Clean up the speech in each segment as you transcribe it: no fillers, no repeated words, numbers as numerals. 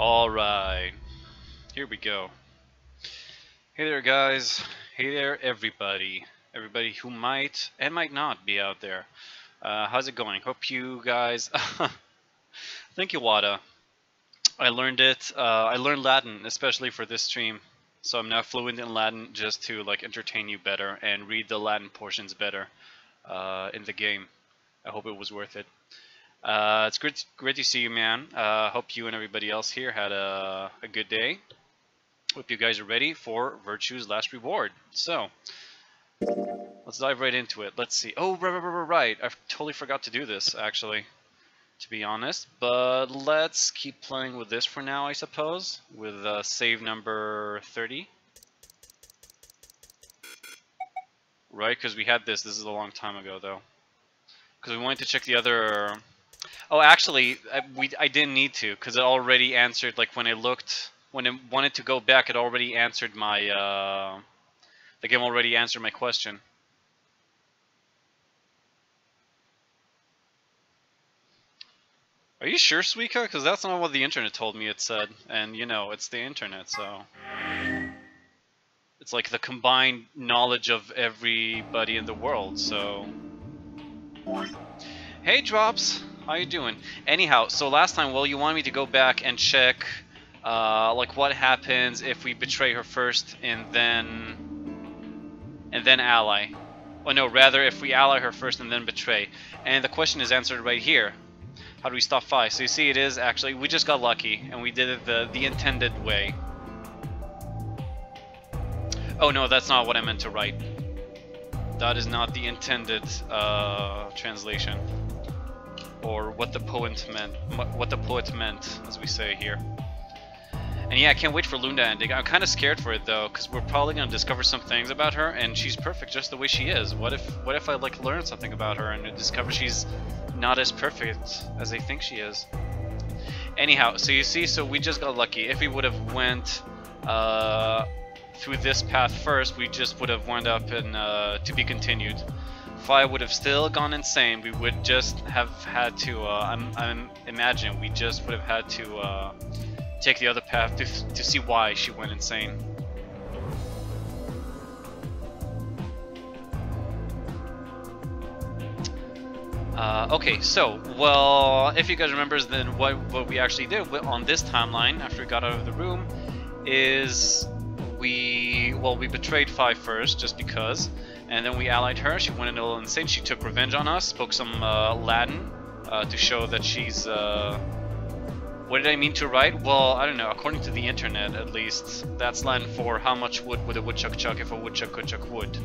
Alright, here we go. Hey there guys, hey there everybody. Everybody who might and might not be out there. How's it going? Hope you guys... Thank you, Wada. I learned it. I learned Latin especially for this stream. So I'm now fluent in Latin just to like entertain you better and read the Latin portions better in the game. I hope it was worth it. It's great to see you, man. Hope you and everybody else here had a good day. Hope you guys are ready for Virtue's Last Reward. So, let's dive right into it. Let's see. Oh, right. I totally forgot to do this, actually, to be honest. But let's keep playing with this for now, I suppose, with save number 30. Right, because we had this. This is a long time ago, though. Because we wanted to check the other... Oh, actually, I didn't need to, because it already answered, like, when I looked, when I wanted to go back, it already answered my, the game already answered my question. Are you sure, Suika? Because that's not what the internet told me it said, and, you know, it's the internet, so... It's like the combined knowledge of everybody in the world, so... Hey, Drops! How you doing? Anyhow, so last time, well, you wanted me to go back and check, like, what happens if we betray her first and then ally. Oh no, rather if we ally her first and then betray. And the question is answered right here. How do we stop Phi? So you see, it is actually, we just got lucky and we did it the intended way. Oh no, that's not what I meant to write. That is not the intended translation. Or what the poet meant, as we say here. And yeah, I can't wait for Lunda ending. I'm kind of scared for it though, because we're probably gonna discover some things about her, and she's perfect just the way she is. What if I like learn something about her and discover she's not as perfect as I think she is? Anyhow, so you see, so we just got lucky. If we would have went through this path first, we just would have wound up in to be continued. Phi would have still gone insane. We would just have had to, I'm imagining, we just would have had to take the other path to see why she went insane. Okay, so, well, if you guys remember, then what we actually did on this timeline, after we got out of the room, is we betrayed Phi first, just because. And then we allied her. She went a little insane. She took revenge on us, spoke some Latin to show that she's... What did I mean to write? Well, I don't know. According to the internet, at least, that's Latin for how much wood would a woodchuck chuck if a woodchuck could chuck wood.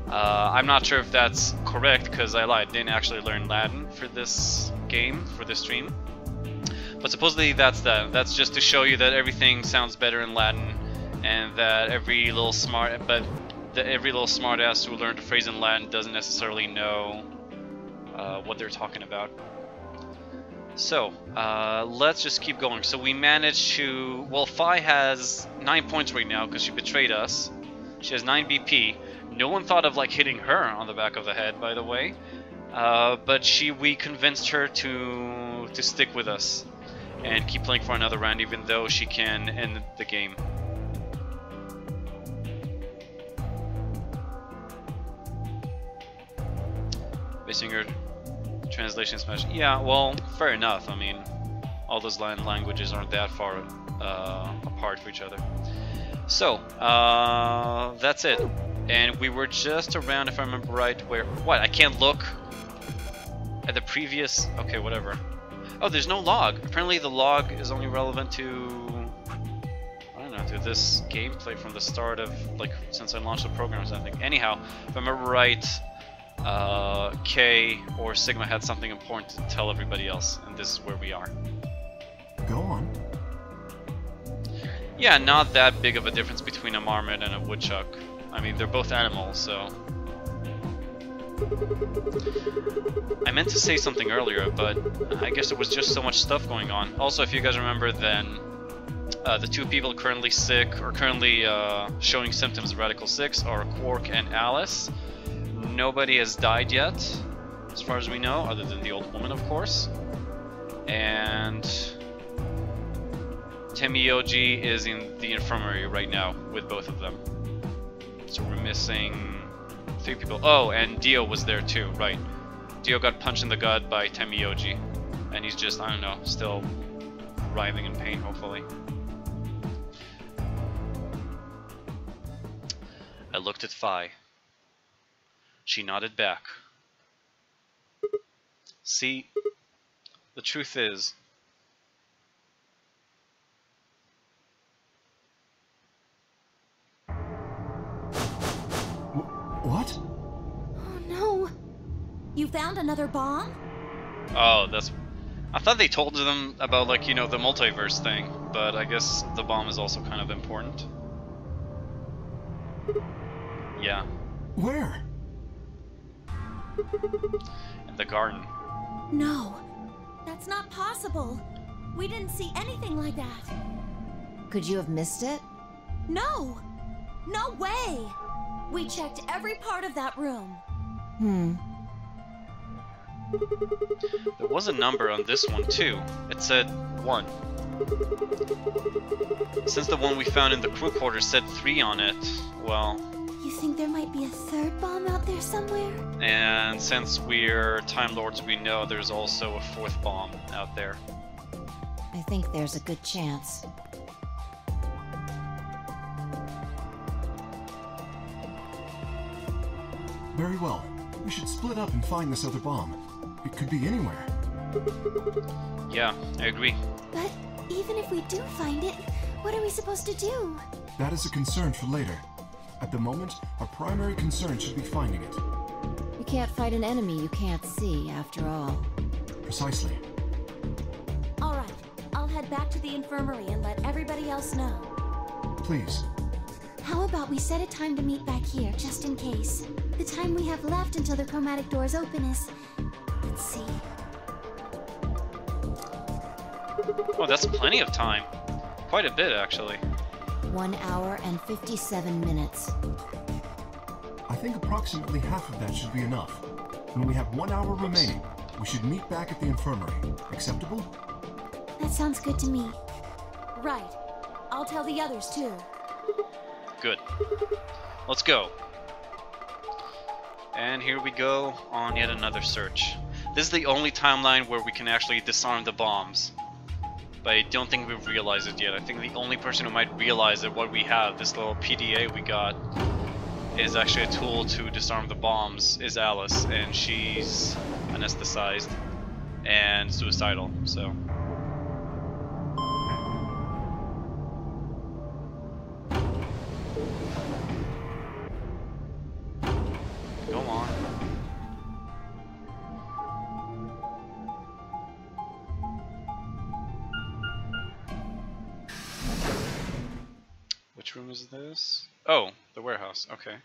I'm not sure if that's correct, because I lied. Didn't actually learn Latin for this game, for this stream. But supposedly that's that. That's just to show you that everything sounds better in Latin. And that every little smartass who learned a phrase in Latin doesn't necessarily know what they're talking about. So, let's just keep going. So we managed to... Well, Phi has 9 points right now because she betrayed us. She has 9 BP. No one thought of like hitting her on the back of the head, by the way. But we convinced her to stick with us and keep playing for another round, even though she can end the game. Basinger translation smash. Yeah, well, fair enough. I mean, all those languages aren't that far apart from each other. So, that's it. And we were just around, if I remember right, where... What? I can't look at the previous... Okay, whatever. Oh, there's no log. Apparently the log is only relevant to... I don't know, to this gameplay from the start of, like, since I launched the program or something. Anyhow, if I remember right... K or Sigma had something important to tell everybody else, and this is where we are. Go on. Yeah, not that big of a difference between a marmot and a woodchuck. I mean, they're both animals, so... I meant to say something earlier, but I guess there was just so much stuff going on. Also, if you guys remember, then the two people currently sick, or currently showing symptoms of Radical 6 are Quark and Alice. Nobody has died yet, as far as we know, other than the old woman, of course. And Temioji is in the infirmary right now with both of them. So we're missing 3 people. Oh, and Dio was there too, right. Dio got punched in the gut by Temioji. And he's just, I don't know, still writhing in pain, hopefully. I looked at Phi. She nodded back. See, the truth is, What? Oh no! You found another bomb? oh, that's... I thought they told them about, like, you know, the multiverse thing, but I guess the bomb is also kind of important. Yeah, Where? in the garden. No, that's not possible. We didn't see anything like that. Could you have missed it? No! No way! We checked every part of that room. There was a number on this one too. It said 1. Since the one we found in the crew quarters said 3 on it, well... You think there might be a third bomb out there somewhere? And since we're Time Lords, we know there's also a 4th bomb out there. I think there's a good chance. Very well. We should split up and find this other bomb. It could be anywhere. Yeah, I agree. But even if we do find it, what are we supposed to do? That is a concern for later. At the moment, our primary concern should be finding it. You can't fight an enemy you can't see, after all. Precisely. Alright, I'll head back to the infirmary and let everybody else know. Please. How about we set a time to meet back here, just in case? The time we have left until the chromatic doors open is... Let's see... Oh, that's plenty of time. Quite a bit, actually. 1 hour and 57 minutes. I think approximately half of that should be enough. When we have 1 hour remaining, we should meet back at the infirmary. Acceptable? That sounds good to me. Right. I'll tell the others too. Good. Let's go. And here we go on yet another search. This is the only timeline where we can actually disarm the bombs. But I don't think we've realized it yet. I think the only person who might realize that what we have, this little PDA we got, is actually a tool to disarm the bombs, is Alice. And she's anesthetized and suicidal, so... Go on. Which room is this? Oh, the warehouse. Okay.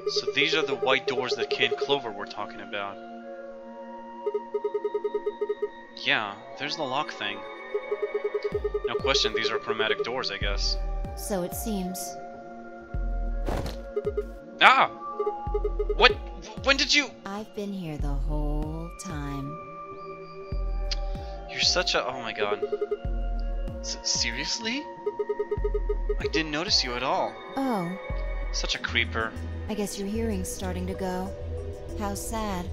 So these are the white doors that Kid and Clover were talking about. Yeah, there's the lock thing. No question, these are chromatic doors, I guess. So it seems. Ah! What? When did you... I've been here the whole time. You're such a... Oh my god. Seriously? I didn't notice you at all. Oh, Such a creeper. I guess your hearing's starting to go. How sad.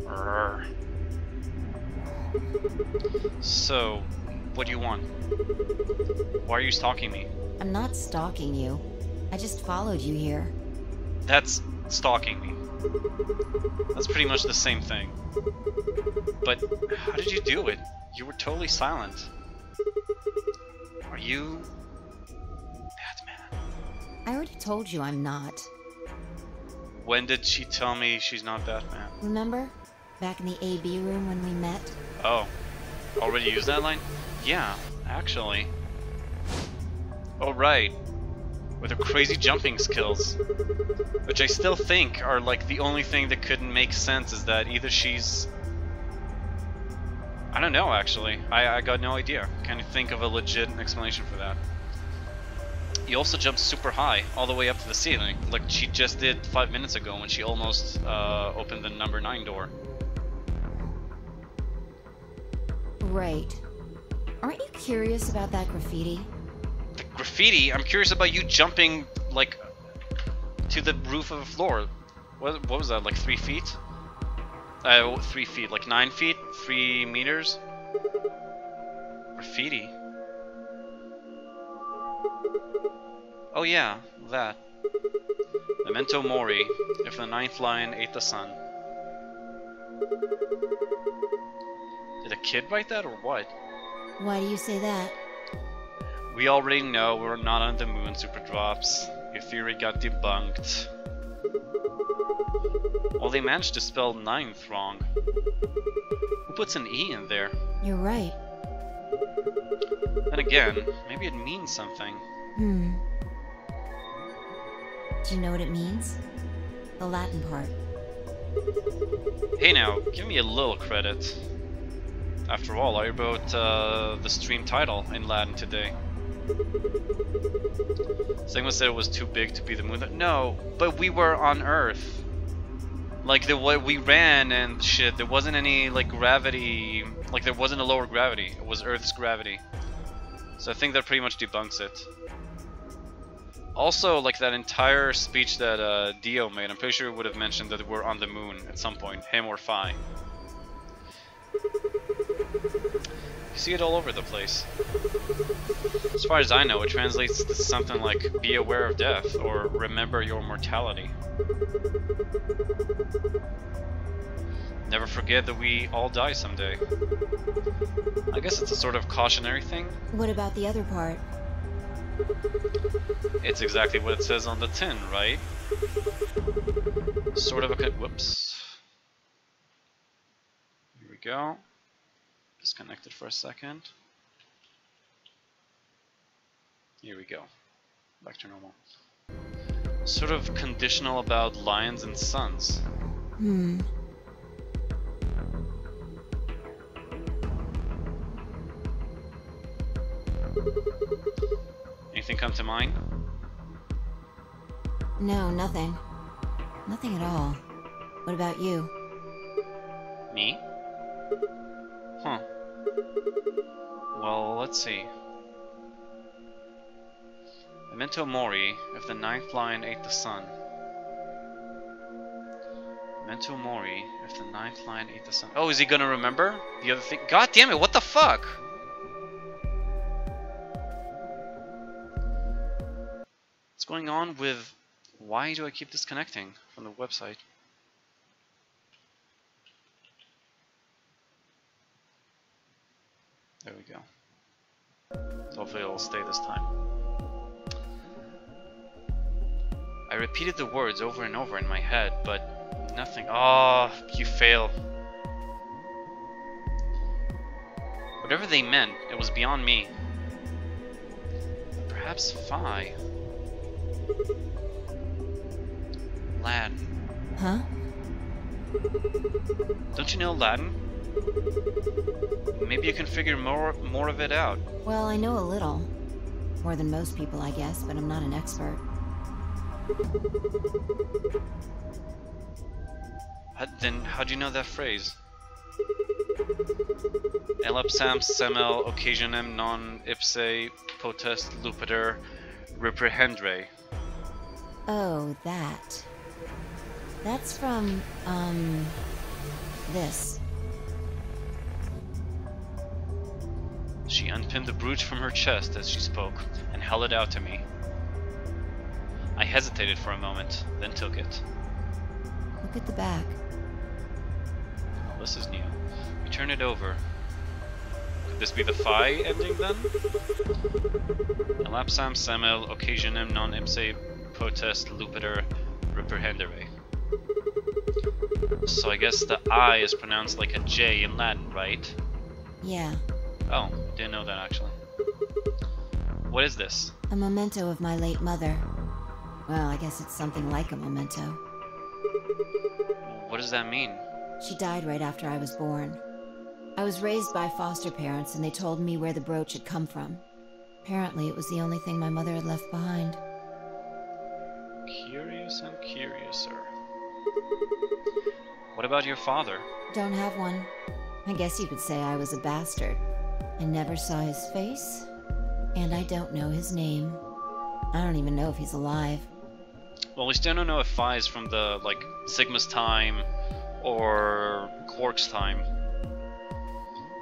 Brr. So, what do you want? Why are you stalking me? I'm not stalking you. I just followed you here. That's stalking me. That's pretty much the same thing. But how did you do it? You were totally silent. Are you... Batman? I already told you I'm not. When did she tell me she's not Batman? Remember? Back in the AB room when we met? Oh, already used that line? Yeah, actually. Oh right, with her crazy jumping skills. Which I still think are like the only thing that couldn't make sense is that either she's... I don't know, actually. I got no idea. Can't think of a legit explanation for that. You also jumped super high, all the way up to the ceiling, like she just did 5 minutes ago when she almost opened the number 9 door. Right. Aren't you curious about that graffiti? The graffiti? I'm curious about you jumping, like, to the roof of a floor. What was that, like 3 feet? 3 feet, like 9 feet? 3 meters? Graffiti? Oh yeah, that. Memento Mori, if the 9th lion ate the sun. Did a kid write that or what? Why do you say that? We already know we're not on the moon, Super Drops. Your theory got debunked. Well, they managed to spell 9th wrong. Who puts an E in there? You're right. Then again, maybe it means something. Do you know what it means? The Latin part. Hey now, give me a little credit. After all, I wrote the stream title in Latin today. Someone said it was too big to be the moon. No, but we were on Earth. Like the way we ran and shit, there wasn't any like gravity. Like there wasn't a lower gravity. It was Earth's gravity. So I think that pretty much debunks it. Also, like that entire speech that Dio made, I'm pretty sure it would have mentioned that we're on the moon at some point, him or Phi. You see it all over the place. As far as I know, it translates to something like be aware of death or remember your mortality. Never forget that we all die someday. I guess it's a sort of cautionary thing. What about the other part? It's exactly what it says on the tin, right? Sort of a... Whoops. Here we go. Disconnected for a second. Here we go. Back to normal. Sort of conditional about lions and suns. Anything come to mind? No, nothing. Nothing at all. What about you? Me? Huh. Well, let's see. Memento Mori, if the 9th lion ate the sun. Memento Mori, if the 9th lion ate the sun. Oh, is he gonna remember the other thing? God damn it, what the fuck? What's going on with... Why do I keep disconnecting from the website? There we go. Hopefully it'll stay this time. I repeated the words over and over in my head, but nothing. Oh, you fail. Whatever they meant, it was beyond me. Perhaps Phi. Latin. Huh? Don't you know Latin? Maybe you can figure more of it out. Well, I know a little. More than most people, I guess, but I'm not an expert. Then how'd you know that phrase? Elapsam semel occasionem non ipse potest lupeter reprehendre. Oh, that. That's from, this. She unpinned the brooch from her chest as she spoke, and held it out to me. I hesitated for a moment, then took it. Look at the back. Well, this is new. We turn it over. Could this be the Phi ending then? Elapsam semel occasionem non ipse potest lupeter reprehendere. So I guess the I is pronounced like a J in Latin, right? Yeah. Oh, didn't know that actually. What is this? A memento of my late mother. Well, I guess it's something like a memento. What does that mean? She died right after I was born. I was raised by foster parents, and they told me where the brooch had come from. Apparently, it was the only thing my mother had left behind. Curious and curiouser. What about your father? Don't have one. I guess you could say I was a bastard. I never saw his face, and I don't know his name. I don't even know if he's alive. Well, we still don't know if Phi is from the, like, Sigma's time or Quark's time.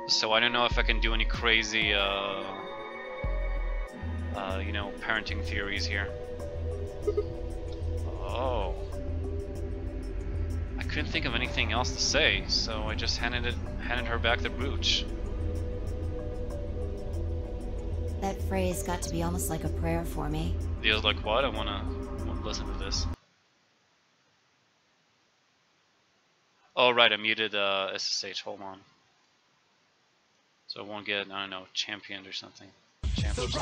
So I don't know if I can do any crazy, you know, parenting theories here. Oh. I couldn't think of anything else to say, so I just handed her back the brooch. That phrase got to be almost like a prayer for me. Leo's like, what? I wanna listen to this. Oh, right, I muted SSH. Hold on. So I won't get, I don't know, championed or something. Championed.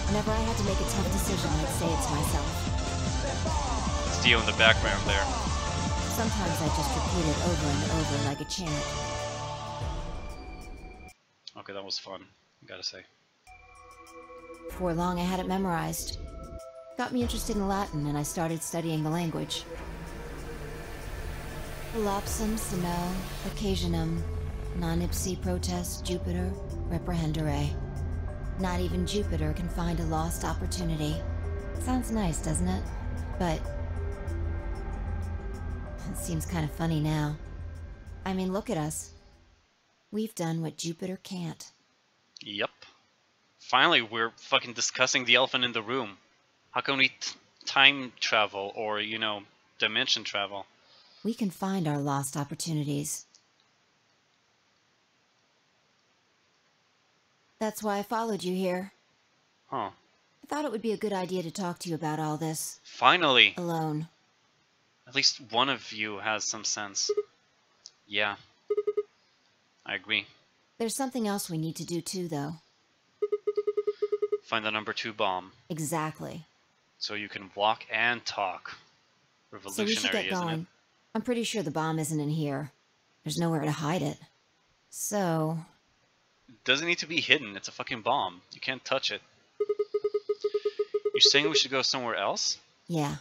Whenever I had to make a tough decision, I'd say it to myself. It's Dio in the background there. Sometimes I just repeat it over and over like a chant. Okay, that was fun, I gotta say. Before long, I had it memorized. Got me interested in Latin, and I started studying the language. Volapsum, semel, occasionum, non ipsi protest Jupiter, reprehendere. Not even Jupiter can find a lost opportunity. Sounds nice, doesn't it? But it seems kind of funny now. I mean, look at us. We've done what Jupiter can't. Yep. Finally, we're fucking discussing the elephant in the room. How can we time travel or, you know, dimension travel? We can find our lost opportunities. That's why I followed you here. Huh. I thought it would be a good idea to talk to you about all this. Finally! Alone. At least one of you has some sense. Yeah. I agree. There's something else we need to do too, though. Find the number 2 bomb. Exactly. So you can walk and talk. So we Revolutionary, should get isn't going. it? I'm pretty sure the bomb isn't in here. There's nowhere to hide it. So... It doesn't need to be hidden. It's a fucking bomb. You can't touch it. You're saying we should go somewhere else? yeah.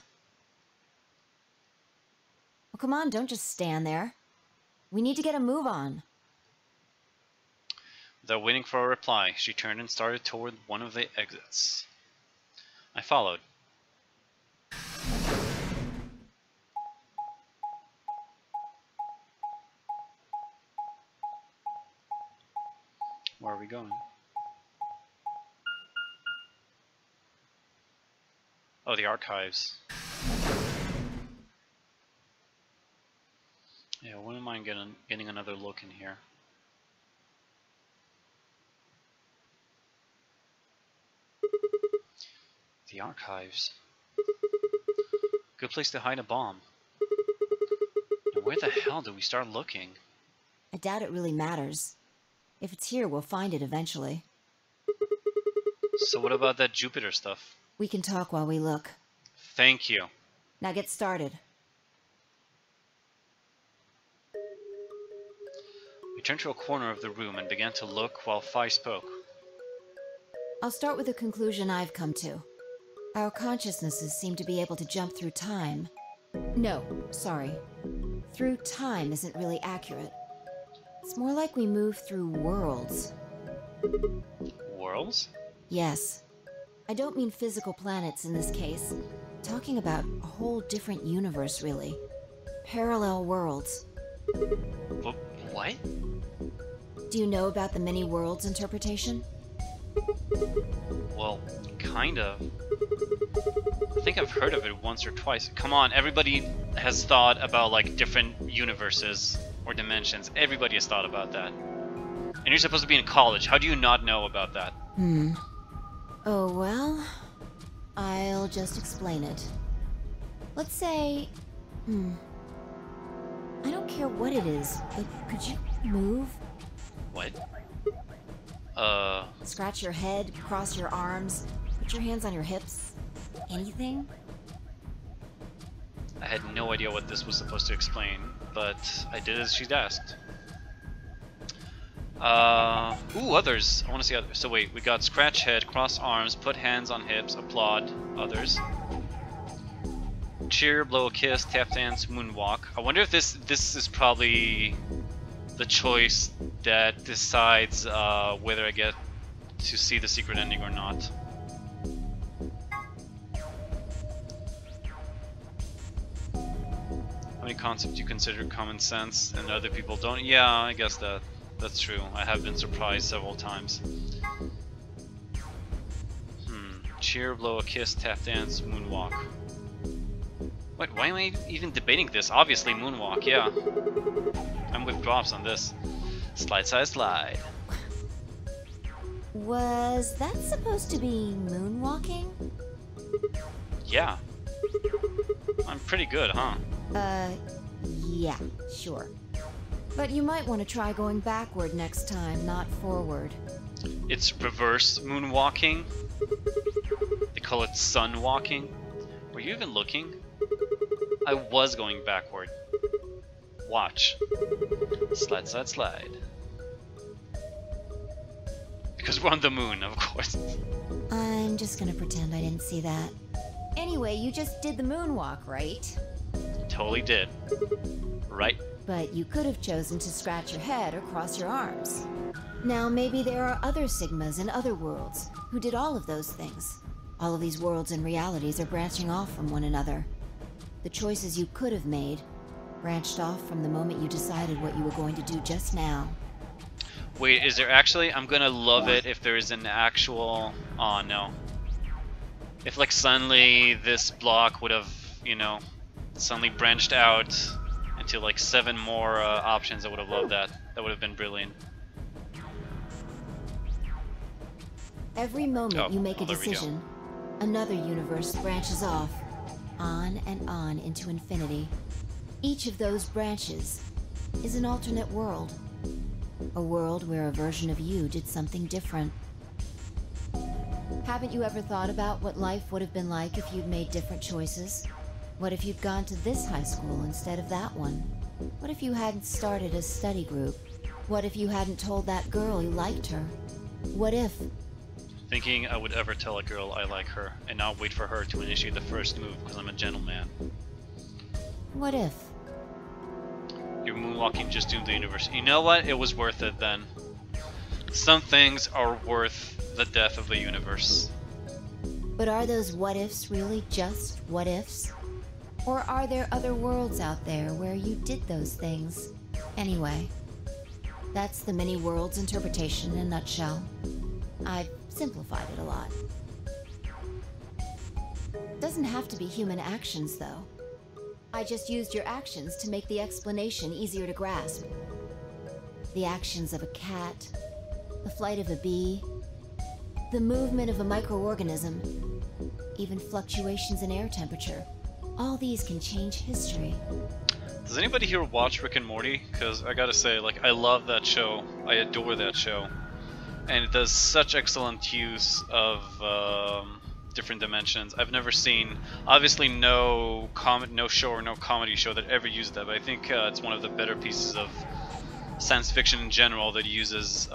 Well, come on, don't just stand there. We need to get a move on. Without waiting for a reply, she turned and started toward one of the exits. I followed. Where are we going? Oh, the archives. Yeah, I wouldn't mind getting another look in here. The archives. Good place to hide a bomb. Now where the hell do we start looking? I doubt it really matters. If it's here, we'll find it eventually. So what about that Jupiter stuff? We can talk while we look. Thank you. Now get started. We turned to a corner of the room and began to look while Phi spoke. I'll start with a conclusion I've come to. Our consciousnesses seem to be able to jump through time. No, sorry. Through time isn't really accurate. It's more like we move through worlds. Worlds? Yes. I don't mean physical planets in this case. I'm talking about a whole different universe, really. Parallel worlds. What? Do you know about the many worlds interpretation? Well, kind of. I think I've heard of it once or twice. Come on, everybody has thought about like different universes or dimensions. Everybody has thought about that. And you're supposed to be in college. How do you not know about that? Oh, well, I'll just explain it. Let's say, I don't care what it is, but could you move? What? Scratch your head, cross your arms, put your hands on your hips, anything? I had no idea what this was supposed to explain, but I did as she'd asked. Ooh, others. I want to see others. So wait, we got scratch head, cross arms, put hands on hips, applaud, others. Cheer, blow a kiss, tap dance, moonwalk. I wonder if this is probably the choice that decides whether I get to see the secret ending or not. How many concepts you consider common sense and other people don't? Yeah, I guess that's true. I have been surprised several times. Cheer, blow a kiss, tap dance, moonwalk. Wait, why am I even debating this? Obviously moonwalk, yeah. I'm with drops on this. Slide, slide, slide. Was that supposed to be moonwalking? Yeah. I'm pretty good, huh? Yeah, sure. But you might want to try going backward next time, not forward. It's reverse moonwalking. They call it sun walking. Were you even looking? I was going backward. Watch. Slide, slide, slide. Because we're on the moon, of course. I'm just gonna pretend I didn't see that. Anyway, you just did the moonwalk, right? Totally did. Right? But you could have chosen to scratch your head or cross your arms. Now maybe there are other Sigmas in other worlds who did all of those things. All of these worlds and realities are branching off from one another. The choices you could have made branched off from the moment you decided what you were going to do just now. Wait, is there actually? I'm gonna love it if there is an actual... Oh no. If like suddenly this block would have, you know, suddenly branched out into like 7 more options, I would have loved that. That would have been brilliant. Every moment you make a there we go. decision, another universe branches off, on and on into infinity. Each of those branches is an alternate world. A world where a version of you did something different. Haven't you ever thought about what life would have been like if you'd made different choices? What if you'd gone to this high school instead of that one? What if you hadn't started a study group? What if you hadn't told that girl you liked her? What if... Thinking I would ever tell a girl I like her and not wait for her to initiate the first move because I'm a gentleman. What if? You're moonwalking just doomed the universe. You know what? It was worth it then. Some things are worth the death of the universe. But are those what ifs really just what ifs? Or are there other worlds out there where you did those things? Anyway, that's the many worlds interpretation in a nutshell. I've simplified it a lot. Doesn't have to be human actions, though. I just used your actions to make the explanation easier to grasp. The actions of a cat, the flight of a bee, the movement of a microorganism, even fluctuations in air temperature. All these can change history. Does anybody here watch Rick and Morty? Because I gotta say, like, I love that show. I adore that show. And it does such excellent use of different dimensions. I've never seen, obviously, no show or no comedy show that ever used that, but I think it's one of the better pieces of science fiction in general that uses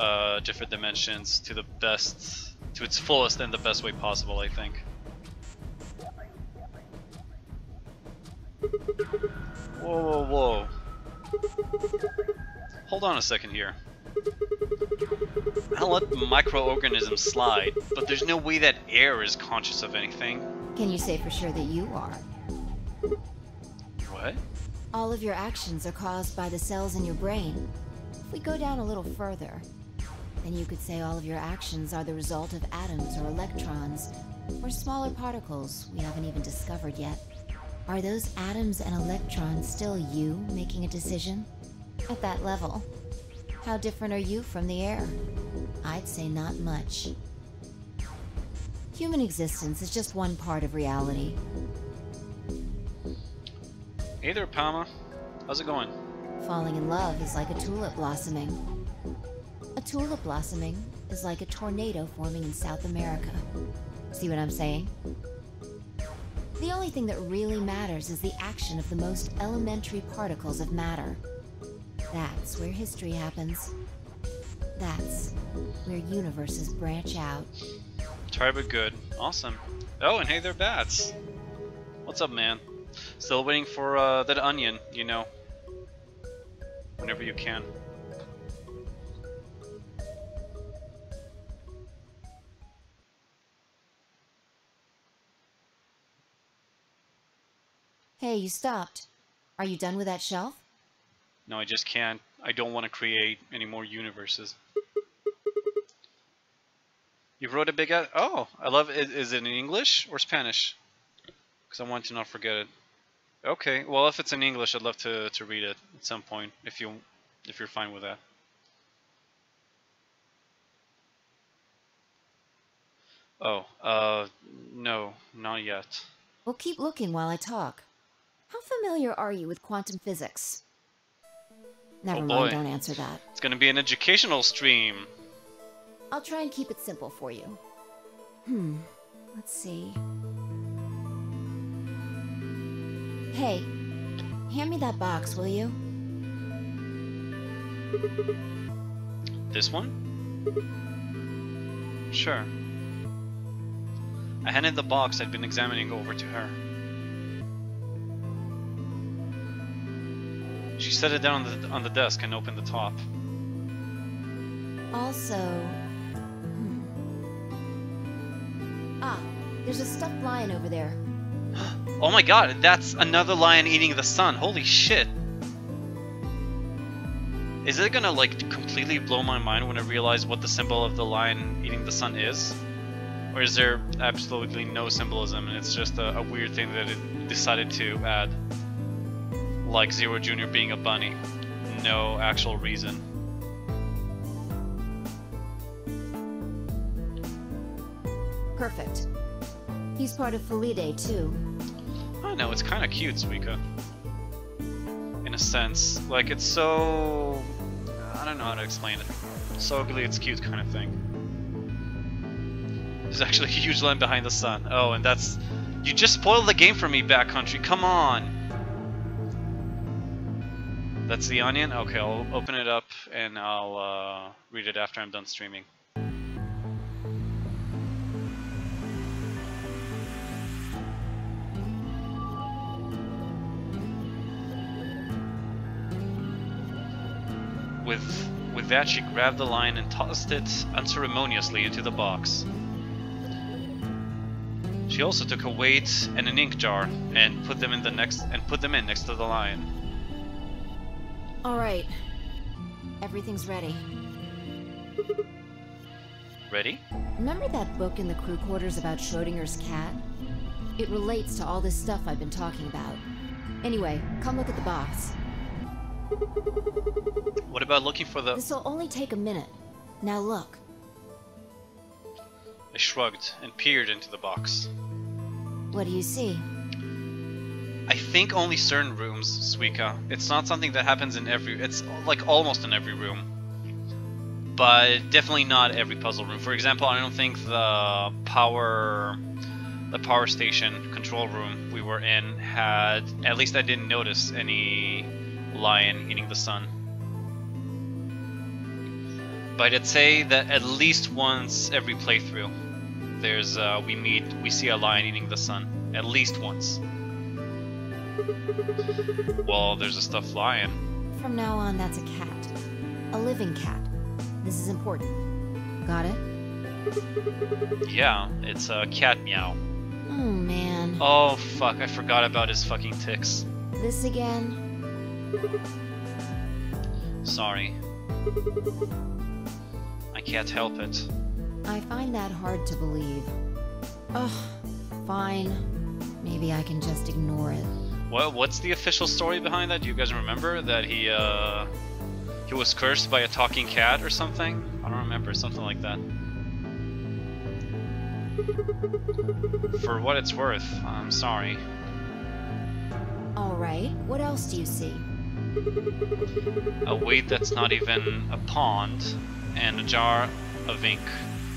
different dimensions to the best, to its fullest and the best way possible, I think. Whoa, whoa, whoa. Hold on a second here. I'll let microorganisms slide, but there's no way that air is conscious of anything. Can you say for sure that you are? What? All of your actions are caused by the cells in your brain. If we go down a little further, then you could say all of your actions are the result of atoms or electrons, or smaller particles we haven't even discovered yet. Are those atoms and electrons still you making a decision? At that level, how different are you from the air? I'd say not much. Human existence is just one part of reality. Hey there, Palma. How's it going? Falling in love is like a tulip blossoming. A tulip blossoming is like a tornado forming in South America. See what I'm saying? The only thing that really matters is the action of the most elementary particles of matter. That's where history happens. That's where universes branch out. Try but good. Awesome. Oh, and hey there, Bats. What's up, man? Still waiting for that onion, you know. Whenever you can. Hey, you stopped. Are you done with that shelf? No, I just can't. I don't want to create any more universes. You wrote a big ad? Oh, I love it. Is it in English or Spanish? Because I want to not forget it. Okay, well if it's in English, I'd love to read it at some point if you're fine with that. Oh, no, not yet. Well, keep looking while I talk. How familiar are you with quantum physics? Never Oh, mind, boy. don't answer that. It's gonna be an educational stream. I'll try and keep it simple for you. Let's see. Hey, hand me that box, will you? This one? Sure. I handed the box I'd been examining over to her. She set it down on the desk and opened the top. Also... Ah, there's a stuffed lion over there. Oh my god, that's another lion eating the sun. Holy shit. Is it gonna like completely blow my mind when I realize what the symbol of the lion eating the sun is? Or is there absolutely no symbolism and it's just a weird thing that it decided to add? Like Zero Jr. being a bunny. No actual reason. Perfect. He's part of Felidae, too. I know, it's kind of cute, Suika. In a sense. Like, it's so... I don't know how to explain it. So ugly, it's cute kind of thing. There's actually a huge line behind the sun. Oh, and that's... You just spoiled the game for me, Backcountry. Come on! That's the onion? Okay, I'll open it up and I'll read it after I'm done streaming. With that, she grabbed the line and tossed it unceremoniously into the box. She also took a weight and an ink jar and put them in next to the lion. All right. Everything's ready. Ready? Remember that book in the crew quarters about Schrodinger's cat? It relates to all this stuff I've been talking about. Anyway, come look at the box. What about looking for the... This'll only take a minute. Now look. I shrugged and peered into the box. What do you see? I think only certain rooms, Suika. It's not something that happens in every... It's like almost in every room. But definitely not every puzzle room. For example, I don't think the power station control room we were in had... At least I didn't notice any lion eating the sun. But I'd say that at least once every playthrough, there's we see a lion eating the sun. At least once. Well, there's a stuffed lion. From now on, that's a cat. A living cat. This is important. Got it? Yeah, it's a cat meow. Oh, man. Oh, fuck, I forgot about his fucking ticks. This again? Sorry. I can't help it. I find that hard to believe. Ugh, fine. Maybe I can just ignore it. What's the official story behind that? Do you guys remember that he was cursed by a talking cat or something? I don't remember, something like that. For what it's worth, I'm sorry. Alright, what else do you see? A weight that's not even a pond, and a jar of ink.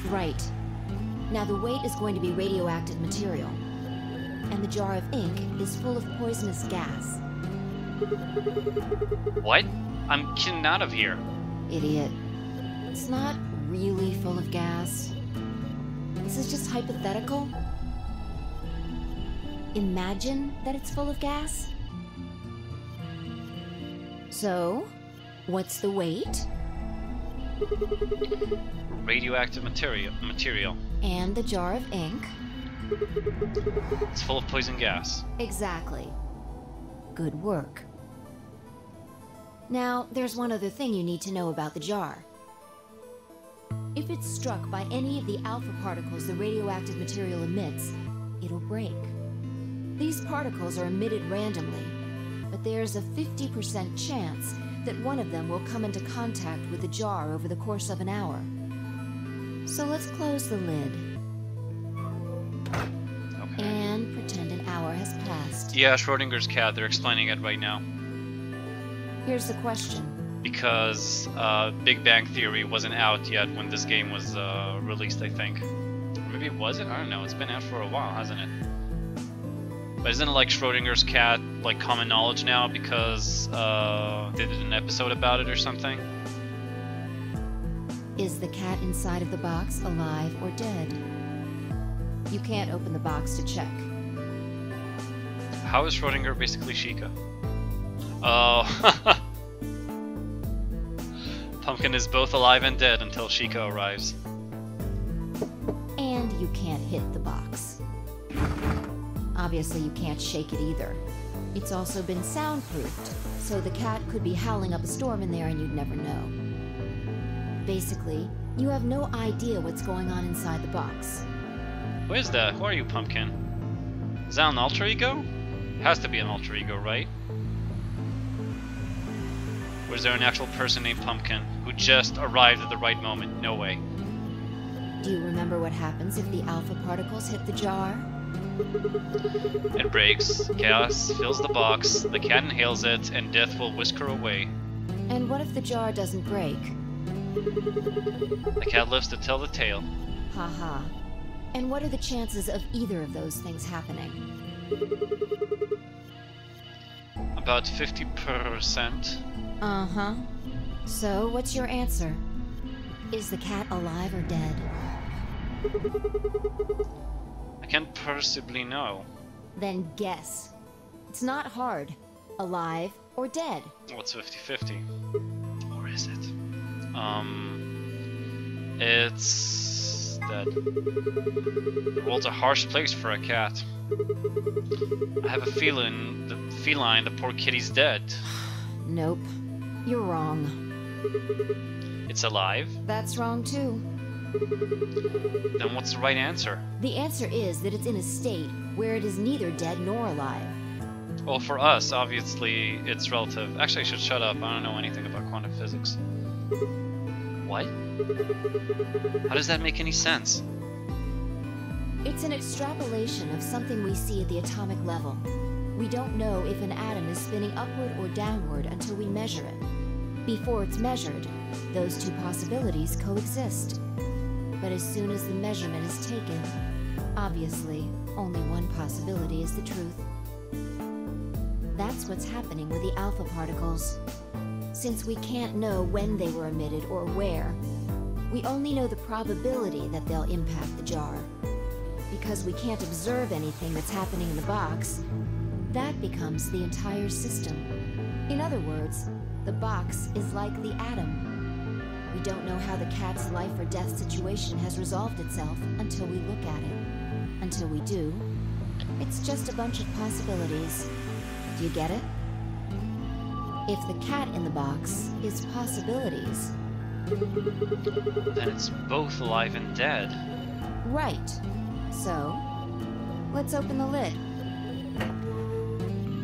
Right. Now the weight is going to be radioactive material. and the jar of ink is full of poisonous gas. What? I'm getting out of here. Idiot. It's not really full of gas. This is just hypothetical. Imagine that it's full of gas. So, what's the weight? Radioactive material. And the jar of ink? It's full of poison gas. Exactly. Good work. Now, there's one other thing you need to know about the jar. If it's struck by any of the alpha particles the radioactive material emits, it'll break. These particles are emitted randomly, but there's a 50% chance that one of them will come into contact with the jar over the course of an hour. So let's close the lid. Okay. And pretend an hour has passed. Yeah, Schrodinger's cat, they're explaining it right now. Here's the question. Because Big Bang Theory wasn't out yet when this game was released, I think. Or maybe was it? I don't know, it's been out for a while, hasn't it? But isn't it like Schrodinger's cat, like common knowledge now because they did an episode about it or something? Is the cat inside of the box alive or dead? You can't open the box to check. How is Schrodinger basically Sheikah? Oh, Pumpkin is both alive and dead until Sheikah arrives. And you can't hit the box. Obviously, you can't shake it either. It's also been soundproofed, so the cat could be howling up a storm in there and you'd never know. Basically, you have no idea what's going on inside the box. Who is that? Who are you, Pumpkin? Is that an alter ego? Has to be an alter ego, right? Or is there an actual person named Pumpkin who just arrived at the right moment? No way. Do you remember what happens if the alpha particles hit the jar? It breaks, gas fills the box, the cat inhales it, and death will whisk her away. And what if the jar doesn't break? The cat lives to tell the tale. Haha. And what are the chances of either of those things happening? About 50%. Uh-huh. So, what's your answer? Is the cat alive or dead? I can't possibly know. Then guess. It's not hard. Alive or dead? What's 50-50? Or is it? It's dead. The world's a harsh place for a cat. I have a feeling the poor kitty's dead. Nope. You're wrong. It's alive? That's wrong too. Then what's the right answer? The answer is that it's in a state where it is neither dead nor alive. Well, for us, obviously, it's relative. Actually, I should shut up. I don't know anything about quantum physics. What? How does that make any sense? It's an extrapolation of something we see at the atomic level. We don't know if an atom is spinning upward or downward until we measure it. Before it's measured, those two possibilities coexist. But as soon as the measurement is taken, obviously, only one possibility is the truth. That's what's happening with the alpha particles. Since we can't know when they were emitted or where, we only know the probability that they'll impact the jar. Because we can't observe anything that's happening in the box, that becomes the entire system. In other words, the box is like the atom. We don't know how the cat's life or death situation has resolved itself until we look at it. Until we do, it's just a bunch of possibilities. Do you get it? If the cat in the box is possibilities, Then it's both alive and dead. right. So, let's open the lid.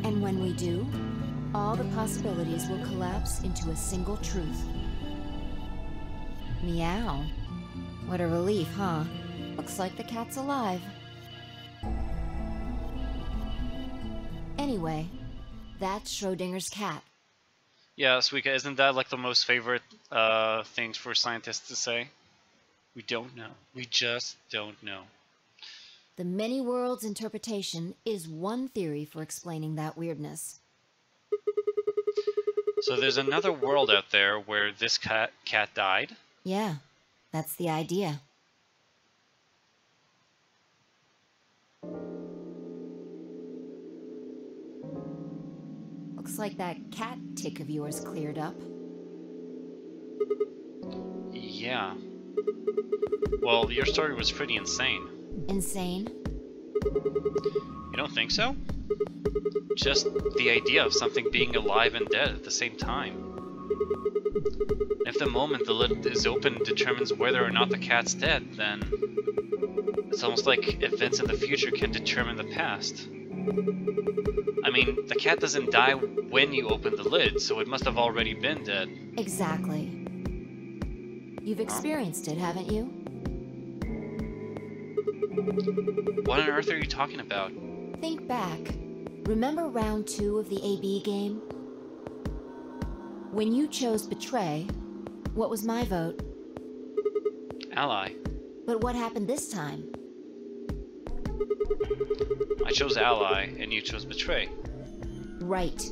And when we do, all the possibilities will collapse into a single truth. Meow. What a relief, huh? Looks like the cat's alive. Anyway, that's Schrodinger's cat. Yeah, Suika, isn't that like the most favorite things for scientists to say? We don't know. We just don't know. The many worlds interpretation is one theory for explaining that weirdness. So there's another world out there where this cat died? Yeah, that's the idea. Looks like that cat tick of yours cleared up. Yeah. Well, your story was pretty insane. Insane? You don't think so? Just the idea of something being alive and dead at the same time. If the moment the lid is open determines whether or not the cat's dead, then it's almost like events in the future can determine the past. I mean, the cat doesn't die when you open the lid, so it must have already been dead. Exactly. You've experienced it, haven't you? What on earth are you talking about? Think back. Remember round 2 of the AB game? When you chose Betray, what was my vote? Ally. But what happened this time? I chose Ally, and you chose Betray. Right.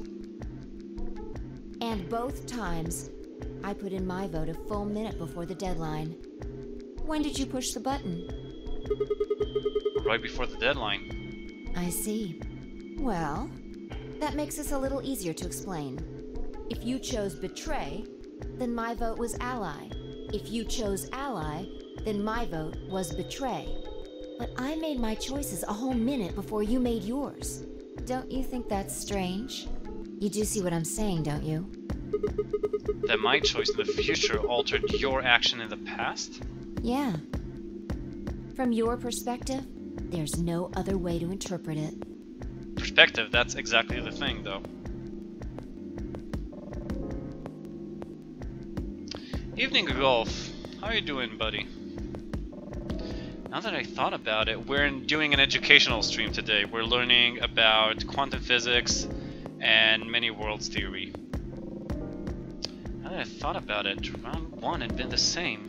And both times, I put in my vote a full minute before the deadline. When did you push the button? Right before the deadline. I see. Well, that makes this a little easier to explain. If you chose Betray, then my vote was Ally. If you chose Ally, then my vote was Betray. But I made my choices a whole minute before you made yours. Don't you think that's strange? You do see what I'm saying, don't you? That my choice in the future altered your action in the past? Yeah. From your perspective, there's no other way to interpret it. Perspective, that's exactly the thing, though. Evening Golf. How are you doing, buddy? Now that I thought about it, we're doing an educational stream today. We're learning about quantum physics and many worlds theory. Now that I thought about it, round 1 had been the same.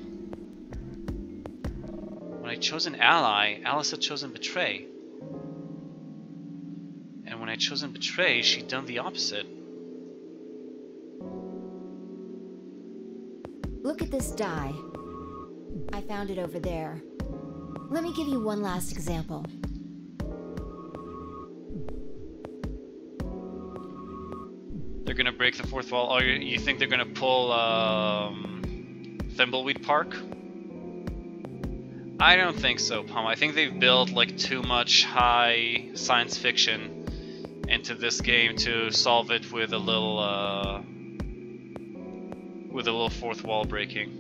When I chose an ally, Alice had chosen Betray. And when I chosen Betray, she'd done the opposite. Look at this die. I found it over there. Let me give you one last example. They're gonna break the fourth wall. Oh, you think they're gonna pull Thimbleweed Park? I don't think so, Palm. I think they've built like too much high science fiction into this game to solve it with a little fourth wall breaking.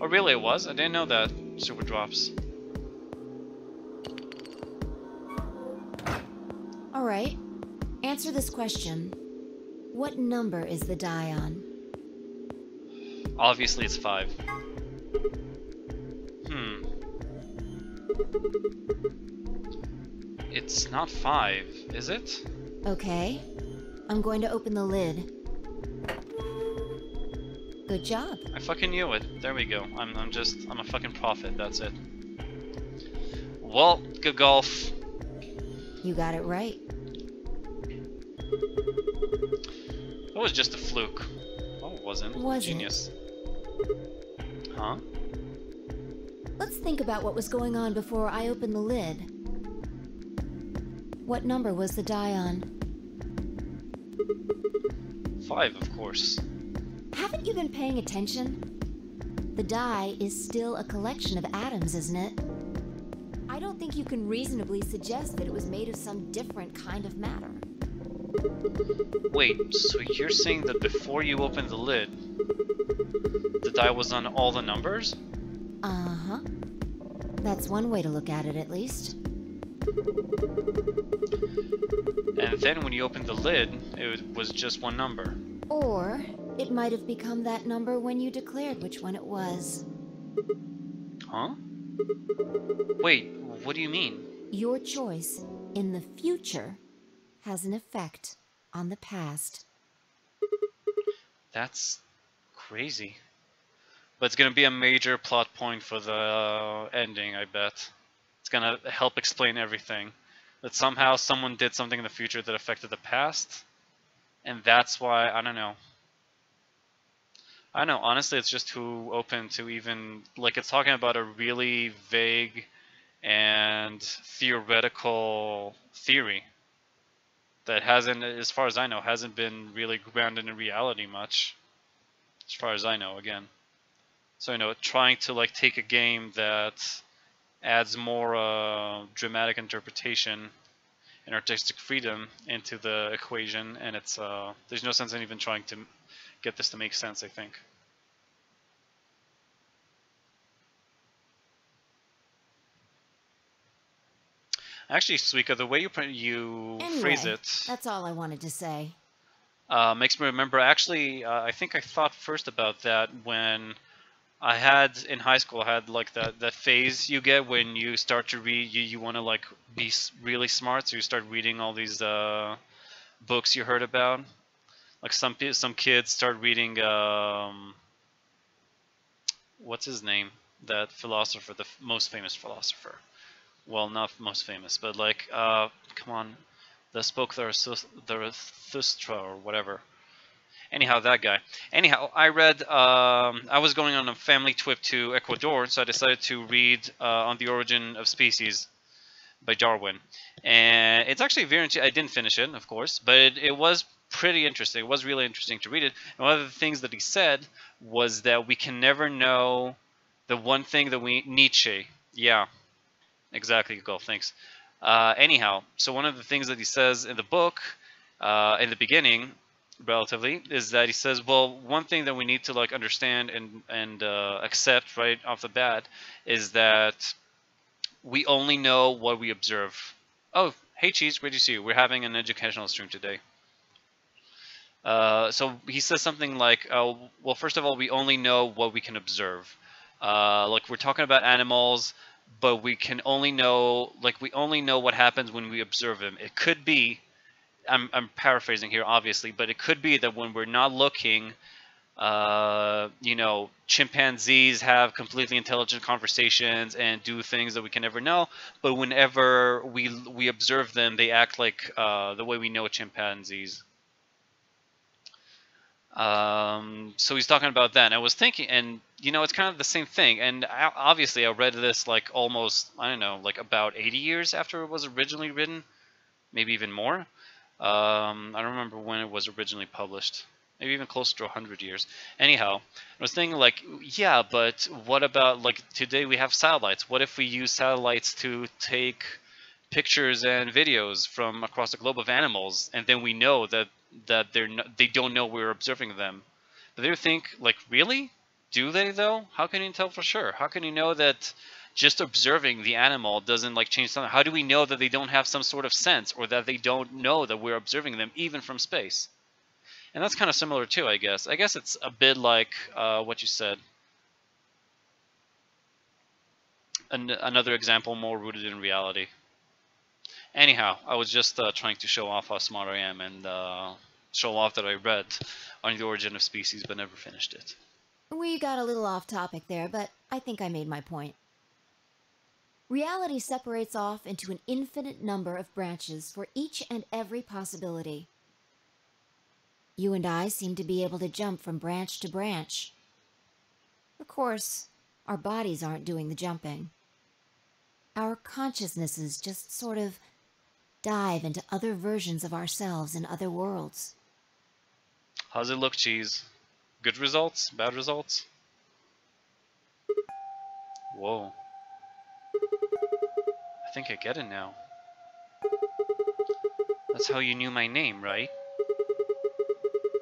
Oh, really? It was? I didn't know that. Super drops. All right. Answer this question. What number is the die on? Obviously, it's 5. It's not 5, is it? Okay. I'm going to open the lid. Good job. I fucking knew it. There we go. I'm a fucking prophet. That's it. Well, good golf. You got it right. That was just a fluke. Oh, it wasn't. Was Genius. Huh? Let's think about what was going on before I opened the lid. What number was the die on? 5, of course. Haven't you been paying attention? The die is still a collection of atoms, isn't it? I don't think you can reasonably suggest that it was made of some different kind of matter. Wait, so you're saying that before you opened the lid, the die was on all the numbers? Uh-huh. That's one way to look at it, at least. And then when you opened the lid, it was just one number. Or it might have become that number when you declared which one it was. Huh? Wait, what do you mean? Your choice in the future has an effect on the past. That's crazy. But it's gonna be a major plot point for the ending, I bet. It's gonna help explain everything. That somehow someone did something in the future that affected the past, and that's why, I don't know. I don't know, honestly, it's just too open to even, like, it's talking about a really vague and theoretical theory that hasn't, as far as I know, hasn't been really grounded in reality much, as far as I know, again. So, you know, trying to, like, take a game that adds more dramatic interpretation and artistic freedom into the equation, and it's there's no sense in even trying to get this to make sense, I think. Actually, Suika, the way you phrase it, that's all I wanted to say. Makes me remember, actually, I think I thought first about that when I had, in high school, I had like that phase you get when you start to read, you want to like be really smart, so you start reading all these books you heard about. Like some kids start reading, what's his name? That philosopher, the most famous philosopher. Well, not most famous, but like, come on, the spoke Zarathustra or whatever. Anyhow, that guy. Anyhow, I read, I was going on a family trip to Ecuador, so I decided to read On the Origin of Species by Darwin. And it's actually very interesting. I didn't finish it, of course, but it was pretty interesting. It was really interesting to read it. And one of the things that he said was that we can never know the one thing that Nietzsche. Yeah, exactly, Gul, thanks. Anyhow, so one of the things that he says in the book, in the beginning, relatively, is that he says, well, one thing that we need to like understand and accept right off the bat is that we only know what we observe. Oh, hey Cheese, great to see you. We're having an educational stream today. So he says something like, well, first of all, we only know what we can observe. Like we're talking about animals, but we can only know, like we only know what happens when we observe them. It could be, I'm paraphrasing here, obviously, but it could be that when we're not looking, you know, chimpanzees have completely intelligent conversations and do things that we can never know. But whenever we observe them, they act like the way we know chimpanzees. So he's talking about that. And I was thinking, and you know, it's kind of the same thing. And obviously, I read this like almost, I don't know, like about 80 years after it was originally written, maybe even more. I don't remember when it was originally published. Maybe even closer to 100 years. Anyhow, I was thinking like, yeah, but what about like today we have satellites? What if we use satellites to take pictures and videos from across the globe of animals, and then we know that they don't know we're observing them? But they think like, really? Do they though? How can you tell for sure? How can you know that just observing the animal doesn't like change something? How do we know that they don't have some sort of sense, or that they don't know that we're observing them even from space? And that's kind of similar too, I guess. I guess it's a bit like what you said. Another example more rooted in reality. Anyhow, I was just trying to show off how smart I am and show off that I read On the Origin of Species but never finished it. We got a little off topic there, but I think I made my point. Reality separates off into an infinite number of branches for each and every possibility. You and I seem to be able to jump from branch to branch. Of course, our bodies aren't doing the jumping. Our consciousnesses just sort of dive into other versions of ourselves in other worlds. How's it look, Cheese? Good results? Bad results? Whoa. I think I get it now. That's how you knew my name, right?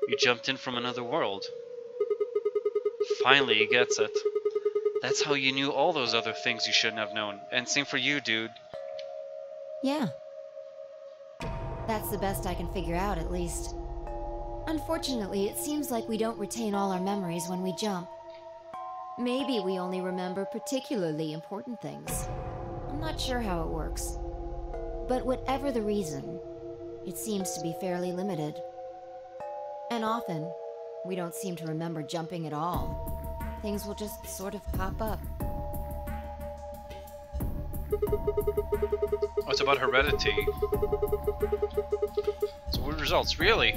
You jumped in from another world. Finally, he gets it. That's how you knew all those other things you shouldn't have known. And same for you, dude. Yeah. That's the best I can figure out, at least. Unfortunately, it seems like we don't retain all our memories when we jump. Maybe we only remember particularly important things. I'm not sure how it works. But whatever the reason, it seems to be fairly limited. And often, we don't seem to remember jumping at all. things will just sort of pop up. What's about heredity? It's weird results, really.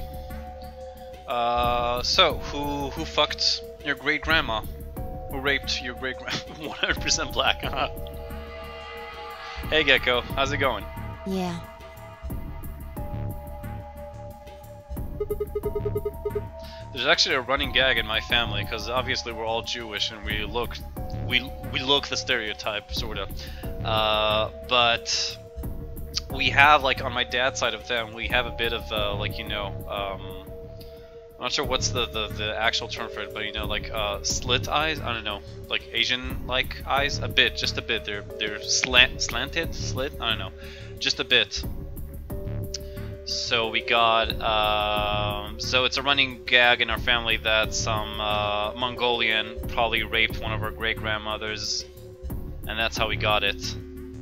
So who fucked your great grandma? Who raped your great grandma? 100% black, huh? Hey Gecko, how's it going? Yeah. There's actually a running gag in my family because obviously we're all Jewish and we look the stereotype sort of, but we have, like, on my dad's side of them, we have a bit of like, you know, I'm not sure what's the actual term for it, but you know, like slit eyes. I don't know, like Asian-like eyes. A bit, just a bit. They're slanted, slit. I don't know, just a bit. So we got so it's a running gag in our family that some Mongolian probably raped one of our great grandmothers, and that's how we got it.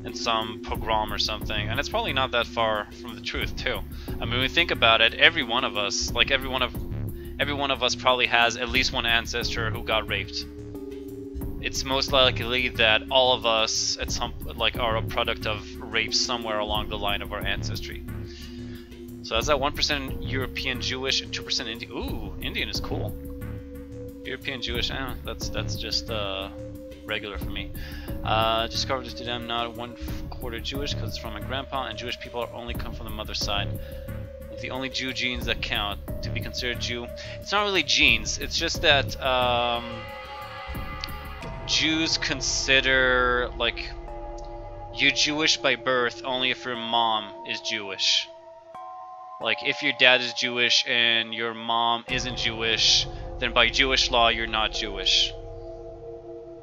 In some pogrom or something, and it's probably not that far from the truth too. I mean, when we think about it, every one of us, like every one of us probably has at least one ancestor who got raped. It's most likely that all of us at some are a product of rape somewhere along the line of our ancestry. So that's that 1% European Jewish and 2% Indian. Ooh, Indian is cool. European Jewish, that's just regular for me. Discovered this today. I'm not 1/4 Jewish because it's from my grandpa, and Jewish people only come from the mother's side. The only Jew genes that count to be considered Jew. It's not really genes. It's just that Jews consider, like, you're Jewish by birth only if your mom is Jewish. Like, if your dad is Jewish and your mom isn't Jewish, then by Jewish law you're not Jewish.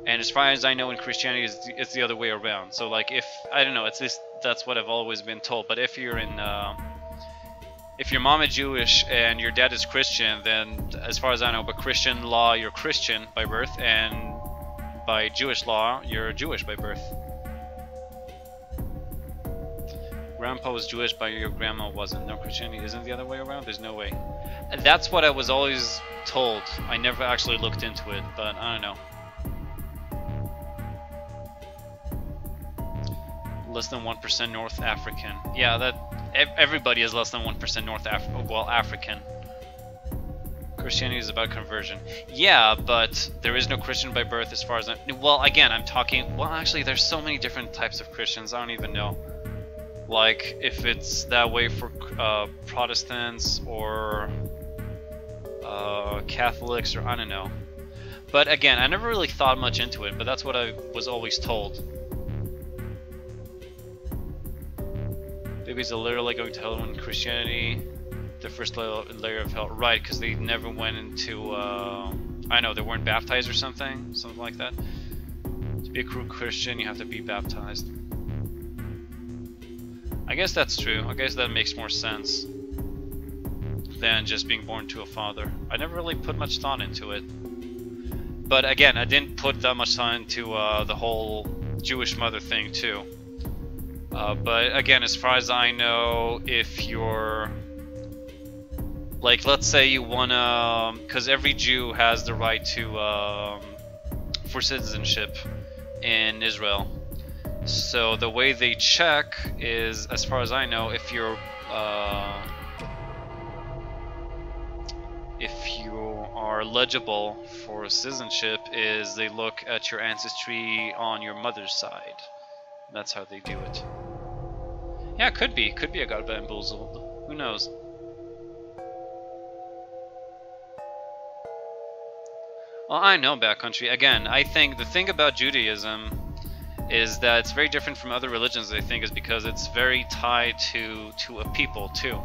And as far as I know, in Christianity, it's the other way around. So, like, if I don't know, that's what I've always been told. But if you're in if your mom is Jewish and your dad is Christian, then as far as I know, by Christian law, you're Christian by birth, and by Jewish law, you're Jewish by birth. Grandpa was Jewish, but your grandma wasn't. No, Christianity isn't the other way around? There's no way. And that's what I was always told. I never actually looked into it, but I don't know. Less than 1% North African. Yeah, that everybody is less than 1% North African. Christianity is about conversion. Yeah, but there is no Christian by birth as far as well, again, I'm talking, well, actually, there's so many different types of Christians, I don't even know. Like, if it's that way for Protestants or Catholics, or I don't know. But again, I never really thought much into it, but that's what I was always told. Babies are literally going to hell in Christianity, the first layer of hell, right? Because they never went into, I know, they weren't baptized or something like that. To be a true Christian, you have to be baptized. I guess that's true. I guess that makes more sense than just being born to a father. I never really put much thought into it. But again, I didn't put that much thought into the whole Jewish mother thing too. But again, as far as I know, if you're, like, let's say you wanna, because every Jew has the right to, for citizenship in Israel. So the way they check is, as far as I know, if you are eligible for citizenship, is they look at your ancestry on your mother's side. That's how they do it. Yeah, could be I got bamboozled. Who knows? Well, I know, Backcountry. Again, I think the thing about Judaism is that it's very different from other religions, I think, is because it's very tied to a people too.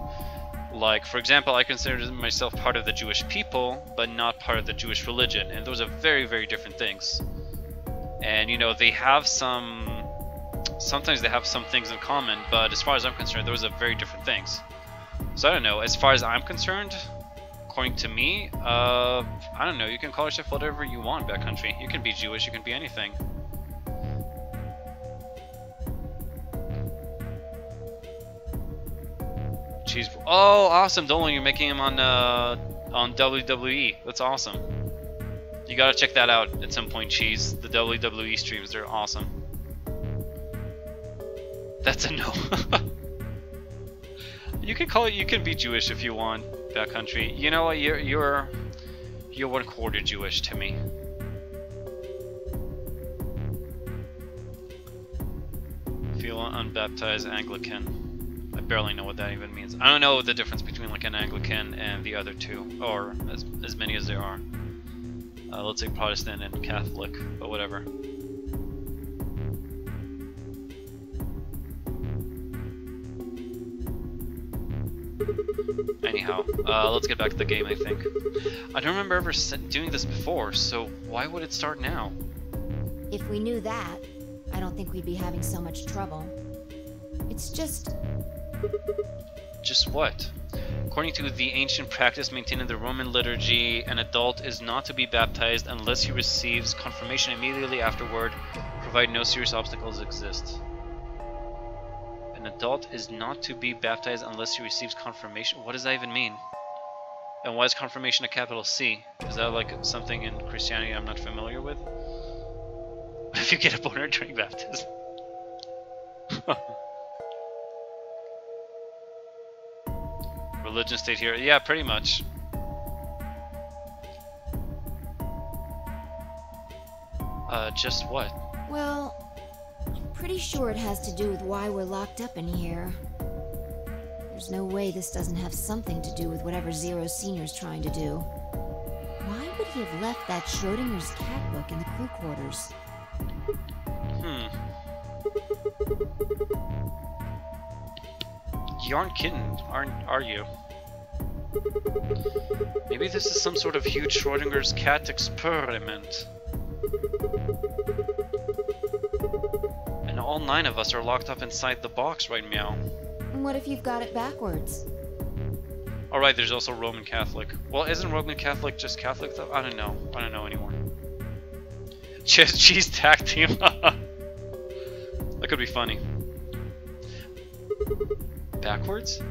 Like, for example, I consider myself part of the Jewish people, but not part of the Jewish religion, and those are very, very different things. And, you know, they have sometimes they have some things in common, but as far as I'm concerned, those are very different things. So I don't know, as far as I'm concerned, according to me, I don't know, you can call yourself whatever you want, Backcountry. You can be Jewish, you can be anything. Jeez. Oh, awesome, Dolan, you're making him on WWE. That's awesome. You gotta check that out at some point, Cheese. The WWE streams, they're awesome. That's a no. You can call it, you can be Jewish if you want, Backcountry. You know what, you're 1/4 Jewish to me. Feel unbaptized Anglican. I barely know what that even means. I don't know the difference between like an Anglican and the other two, or as many as there are. Let's say Protestant and Catholic, but whatever. Anyhow, let's get back to the game, I think. I don't remember ever doing this before, so why would it start now? If we knew that, I don't think we'd be having so much trouble. It's just... Just what? According to the ancient practice maintained in the Roman liturgy, an adult is not to be baptized unless he receives confirmation immediately afterward, provided no serious obstacles exist. An adult is not to be baptized unless he receives confirmation? What does that even mean? And why is confirmation a capital C? Is that like something in Christianity I'm not familiar with? What if you get a boner during baptism? Religion state here. Yeah, pretty much. Just what? Well, I'm pretty sure it has to do with why we're locked up in here. There's no way this doesn't have something to do with whatever Zero Senior's trying to do. Why would he have left that Schrodinger's cat book in the crew quarters? You aren't kidding, are you? Maybe this is some sort of huge Schrodinger's cat experiment. And all 9 of us are locked up inside the box right now. What if you've got it backwards? Alright, there's also Roman Catholic. Well, isn't Roman Catholic just Catholic though? I don't know. I don't know anymore. Cheese tag team. That could be funny. Backwards?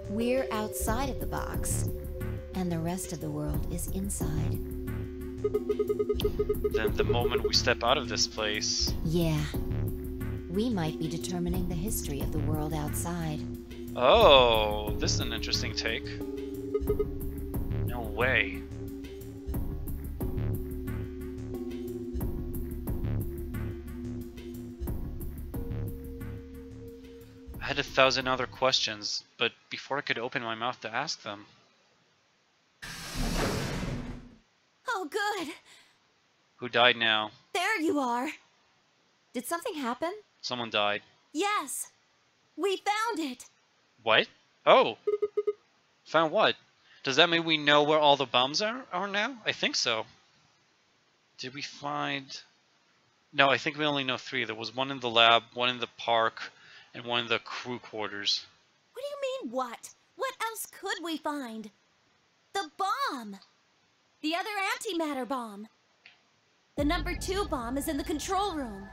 We're outside of the box, and the rest of the world is inside. Then the moment we step out of this place... Yeah. We might be determining the history of the world outside. Oh, this is an interesting take. No way. I had 1,000 other questions, but before I could open my mouth to ask them... Oh, good. Who died now? There you are. Did something happen? Someone died. Yes. We found it. What? Oh! Found what? Does that mean we know where all the bombs are now? I think so. Did we find... No, I think we only know 3. There was one in the lab, one in the park, and one in the crew quarters. What do you mean, what? What else could we find? The bomb! The other antimatter bomb. The number 2 bomb is in the control room.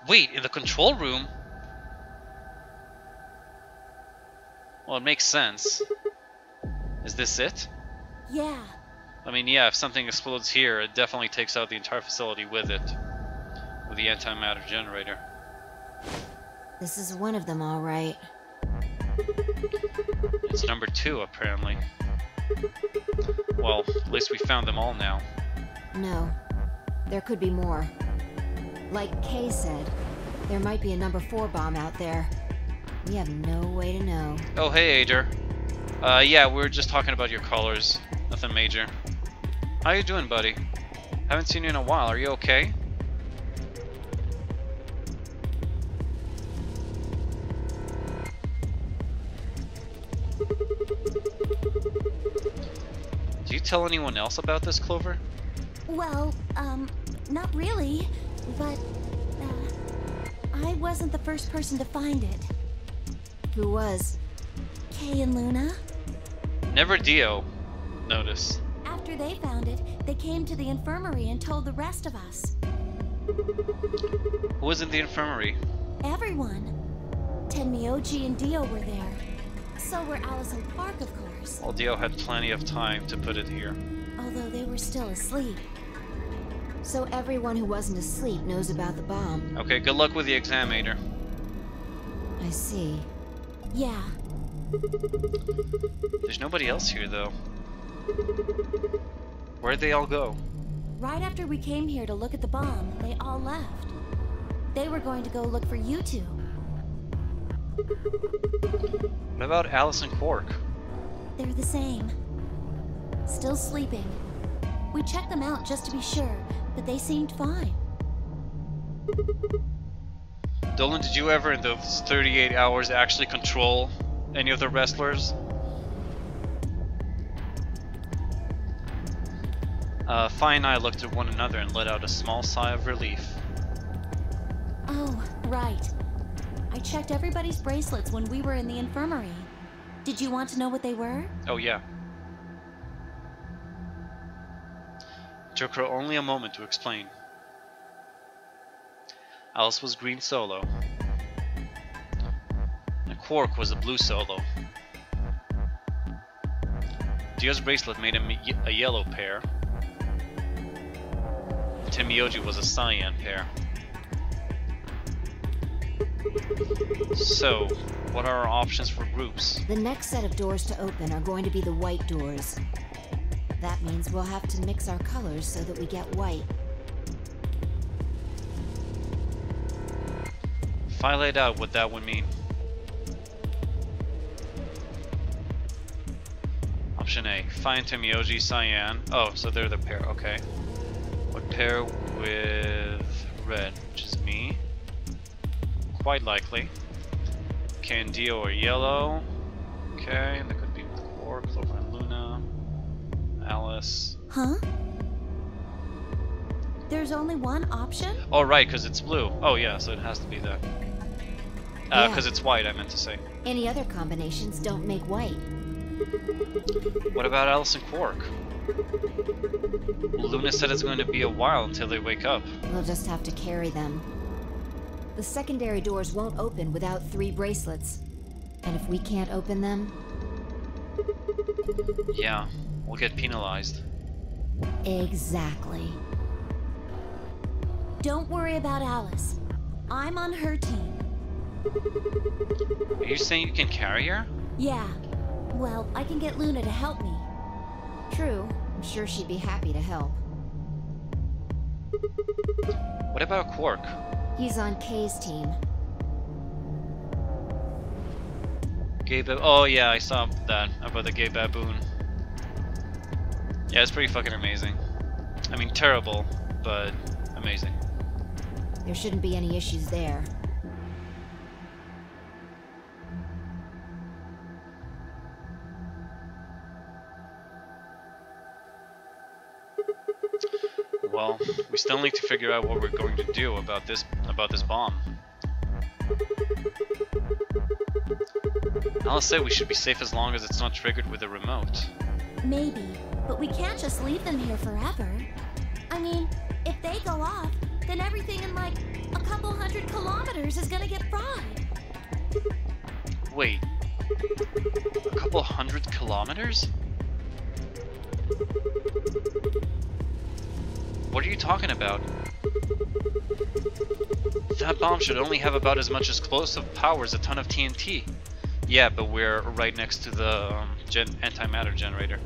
Wait, in the control room? Well, it makes sense. Is this it? Yeah. I mean, yeah, if something explodes here, it definitely takes out the entire facility with it. With the antimatter generator. This is one of them, all right. It's number 2, apparently. Well, at least we found them all now. No. There could be more. Like Kay said, there might be a number 4 bomb out there. We have no way to know. Oh, hey, Ader. Yeah, we were just talking about your colors. Nothing major. How you doing, buddy? Haven't seen you in a while. Are you okay? Do you tell anyone else about this, Clover? Well, not really, but, I wasn't the first person to find it. Who was? Kay and Luna. Never Dio. Notice. After they found it, they came to the infirmary and told the rest of us. Who was in the infirmary? Everyone. Tenmyoji and Dio were there. So were Alice and Quark, of course. Well, Dio had plenty of time to put it here. Although they were still asleep. So everyone who wasn't asleep knows about the bomb. Okay, good luck with the examinator. I see. Yeah. There's nobody else here, though. Where'd they all go? Right after we came here to look at the bomb, they all left. They were going to go look for you two. What about Alice and Quark? They're the same. Still sleeping. We checked them out just to be sure, but they seemed fine. Dolan, did you ever in those 38 hours actually control any of the wrestlers? Fi and I looked at one another and let out a small sigh of relief. Oh, right. I checked everybody's bracelets when we were in the infirmary. Did you want to know what they were? Oh yeah. It took her only a moment to explain. Alice was green solo. And Quark was a blue solo. Dio's bracelet made him a yellow pair. Tenmyoji was a cyan pair. So, what are our options for groups? The next set of doors to open are going to be the white doors. That means we'll have to mix our colors so that we get white. If I laid out what that would mean. Option A, Fi and Tenmyoji, cyan. Oh, so they're the pair, okay. Would pair with red, which is me. Quite likely. Okay, and Dio are yellow. Okay, and that could be with Quark, Clover and Luna. Alice. Huh? There's only one option? Oh, right, because it's blue. Oh, yeah, so it has to be that. Because it's white, I meant to say. Any other combinations don't make white. What about Alice and Quark? Luna said it's going to be a while until they wake up. We'll just have to carry them. The secondary doors won't open without 3 bracelets. And if we can't open them... Yeah, we'll get penalized. Exactly. Don't worry about Alice. I'm on her team. Are you saying you can carry her? Yeah. Well, I can get Luna to help me. True. I'm sure she'd be happy to help. What about Quark? He's on Kay's team. Oh yeah, I saw that about the gay baboon. Yeah, it's pretty fucking amazing. I mean, terrible, but amazing. There shouldn't be any issues there. Well, we still need to figure out what we're going to do about this bomb. Alice said we should be safe as long as it's not triggered with a remote. Maybe, but we can't just leave them here forever. I mean, if they go off, then everything in like a couple 100 kilometers is gonna get fried. Wait, a couple 100 kilometers? What are you talking about? That bomb should only have about as much explosive power as a ton of TNT. Yeah, but we're right next to the antimatter generator.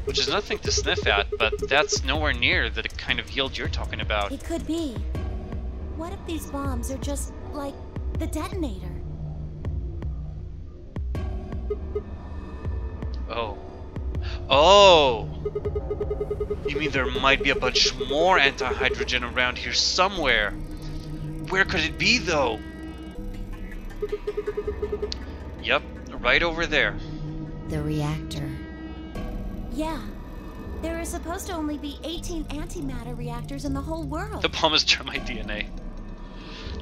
Which is nothing to sniff at, but that's nowhere near the kind of yield you're talking about. It could be. What if these bombs are just like the detonator? Oh. Oh! You mean there might be a bunch more anti-hydrogen around here somewhere? Where could it be, though? Yep, right over there. The reactor. Yeah. There are supposed to only be 18 antimatter reactors in the whole world. The bomb is termite DNA.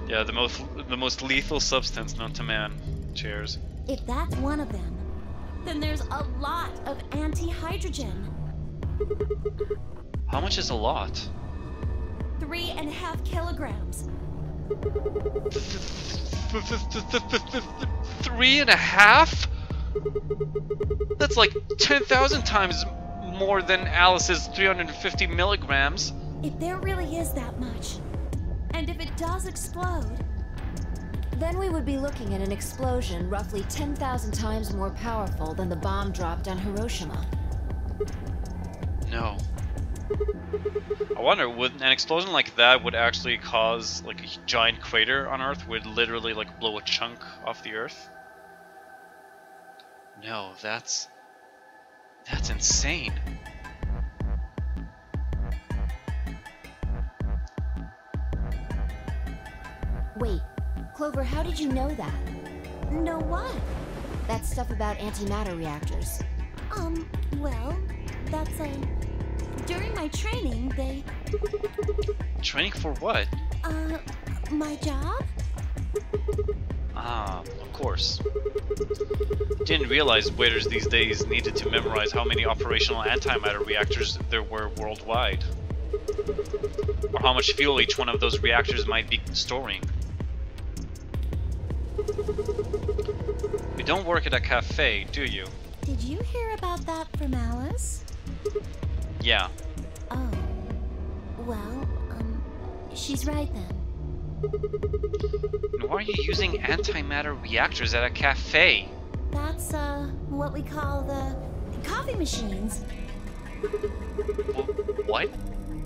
Yeah, the most lethal substance known to man. Cheers. If that's one of them, then there's a lot of anti-hydrogen. How much is a lot? 3.5 kilograms. 3.5? That's like 10,000 times more than Alice's 350 milligrams. If there really is that much, and if it does explode, Then we would be looking at an explosion roughly 10,000 times more powerful than the bomb dropped on Hiroshima. No. I wonder, would an explosion like that would actually cause like a giant crater on Earth, would literally like blow a chunk off the Earth? No, that's insane. Wait, Clover, how did you know that? know what? That stuff about antimatter reactors. Well, that's, during my training, they, Training for what? my job? Ah, of course. Didn't realize waiters these days needed to memorize how many operational antimatter reactors there were worldwide. Or how much fuel each one of those reactors might be storing. You don't work at a cafe, do you? Did you hear about that from Alice? Yeah. Oh. Well, she's right then. And why are you using antimatter reactors at a cafe? That's, what we call the coffee machines. What?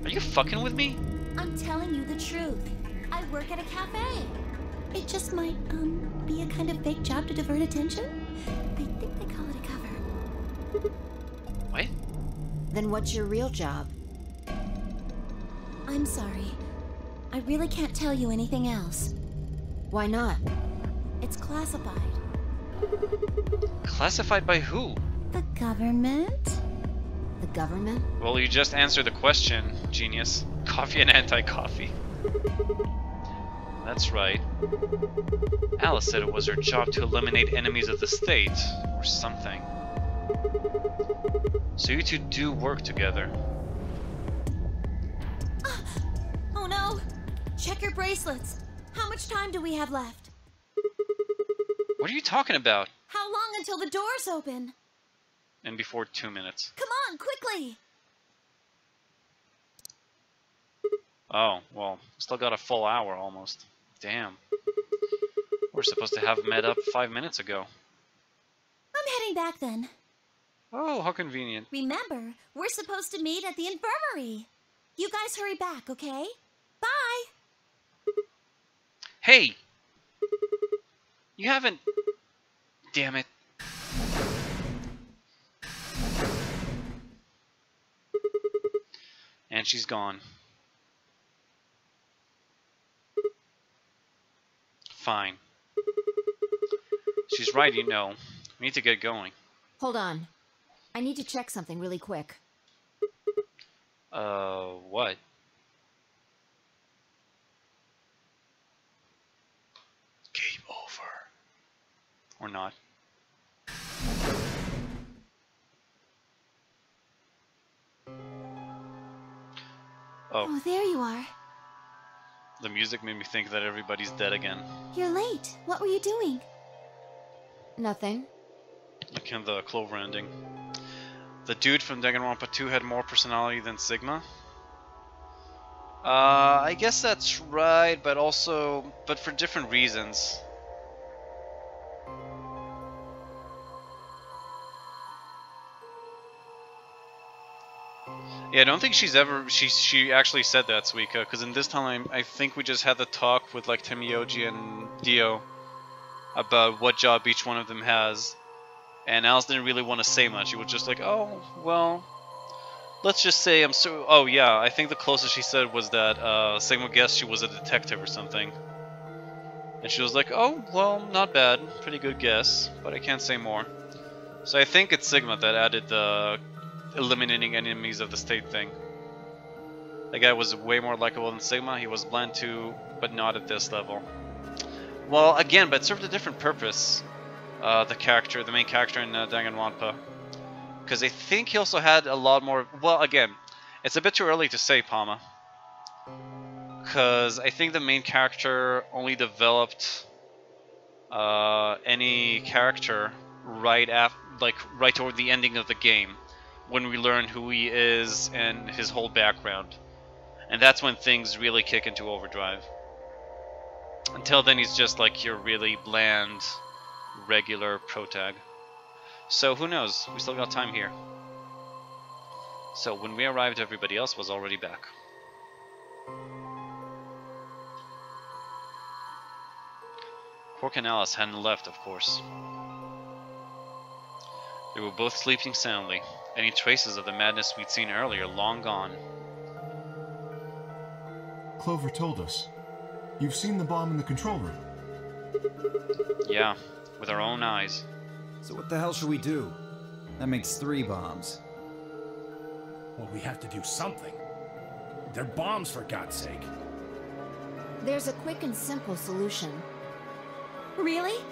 Are you fucking with me? I'm telling you the truth. I work at a cafe. It just might, be a kind of fake job to divert attention. I think they call it a cover. What? Then what's your real job? I'm sorry. I really can't tell you anything else. Why not? It's classified. Classified by who? The government? The government? Well, you just answered the question, genius. Coffee and anti-coffee. That's right. Alice said it was her job to eliminate enemies of the state, or something. So you two do work together. Oh no! Check your bracelets. How much time do we have left? What are you talking about? How long until the doors open? And before 2 minutes. Come on, quickly! Oh, well, still got a full hour almost. Damn. We're supposed to have met up 5 minutes ago. I'm heading back then. Oh, how convenient. Remember, we're supposed to meet at the infirmary. You guys hurry back, okay? Bye! Hey! You haven't... Damn it. And she's gone. Fine. She's right, you know. We need to get going. Hold on. I need to check something really quick. What? Game over. Or not. Oh, Oh, there you are. the music made me think that everybody's dead again. You're late. What were you doing? Nothing. Like in the Clover ending. The dude from Danganronpa 2 had more personality than Sigma? I guess that's right, but for different reasons. Yeah, I don't think she's ever, she actually said that, Suika, because in this time I think we just had the talk with like Temiyoji and Dio about what job each one of them has. And Alice didn't really want to say much. She was just like, oh, well, let's just say I'm so... Oh, yeah, I think the closest she said was that Sigma guessed she was a detective or something. And she was like, oh, well, not bad. Pretty good guess, but I can't say more. So I think it's Sigma that added the eliminating enemies of the state thing. That guy was way more likable than Sigma. He was bland too, but not at this level. Well, again, but it served a different purpose. The main character in Danganronpa. Because I think he also had a lot more... Well, again, it's a bit too early to say, Palma. Because I think the main character only developed any character right toward the ending of the game, when we learn who he is and his whole background, and that's when things really kick into overdrive. Until then, he's just like your really bland, regular protag. So who knows? We still got time here. So when we arrived, everybody else was already back. Quark and Alice hadn't left, of course. They were both sleeping soundly, any traces of the madness we'd seen earlier long gone. Clover told us. You've seen the bomb in the control room. Yeah, with our own eyes. So what the hell should we do? That makes 3 bombs. Well, we have to do something. They're bombs, for God's sake. There's a quick and simple solution. Really?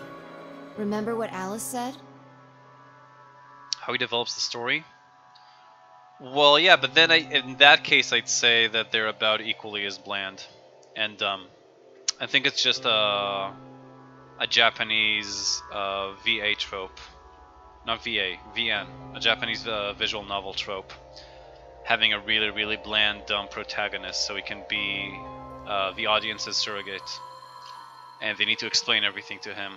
Remember what Alice said? How he develops the story? Well, yeah, but then in that case, I'd say that they're about equally as bland and dumb. I think it's just a Japanese VA trope. Not VA, VN. A Japanese visual novel trope. Having a really, really bland, dumb protagonist so he can be the audience's surrogate. And they need to explain everything to him.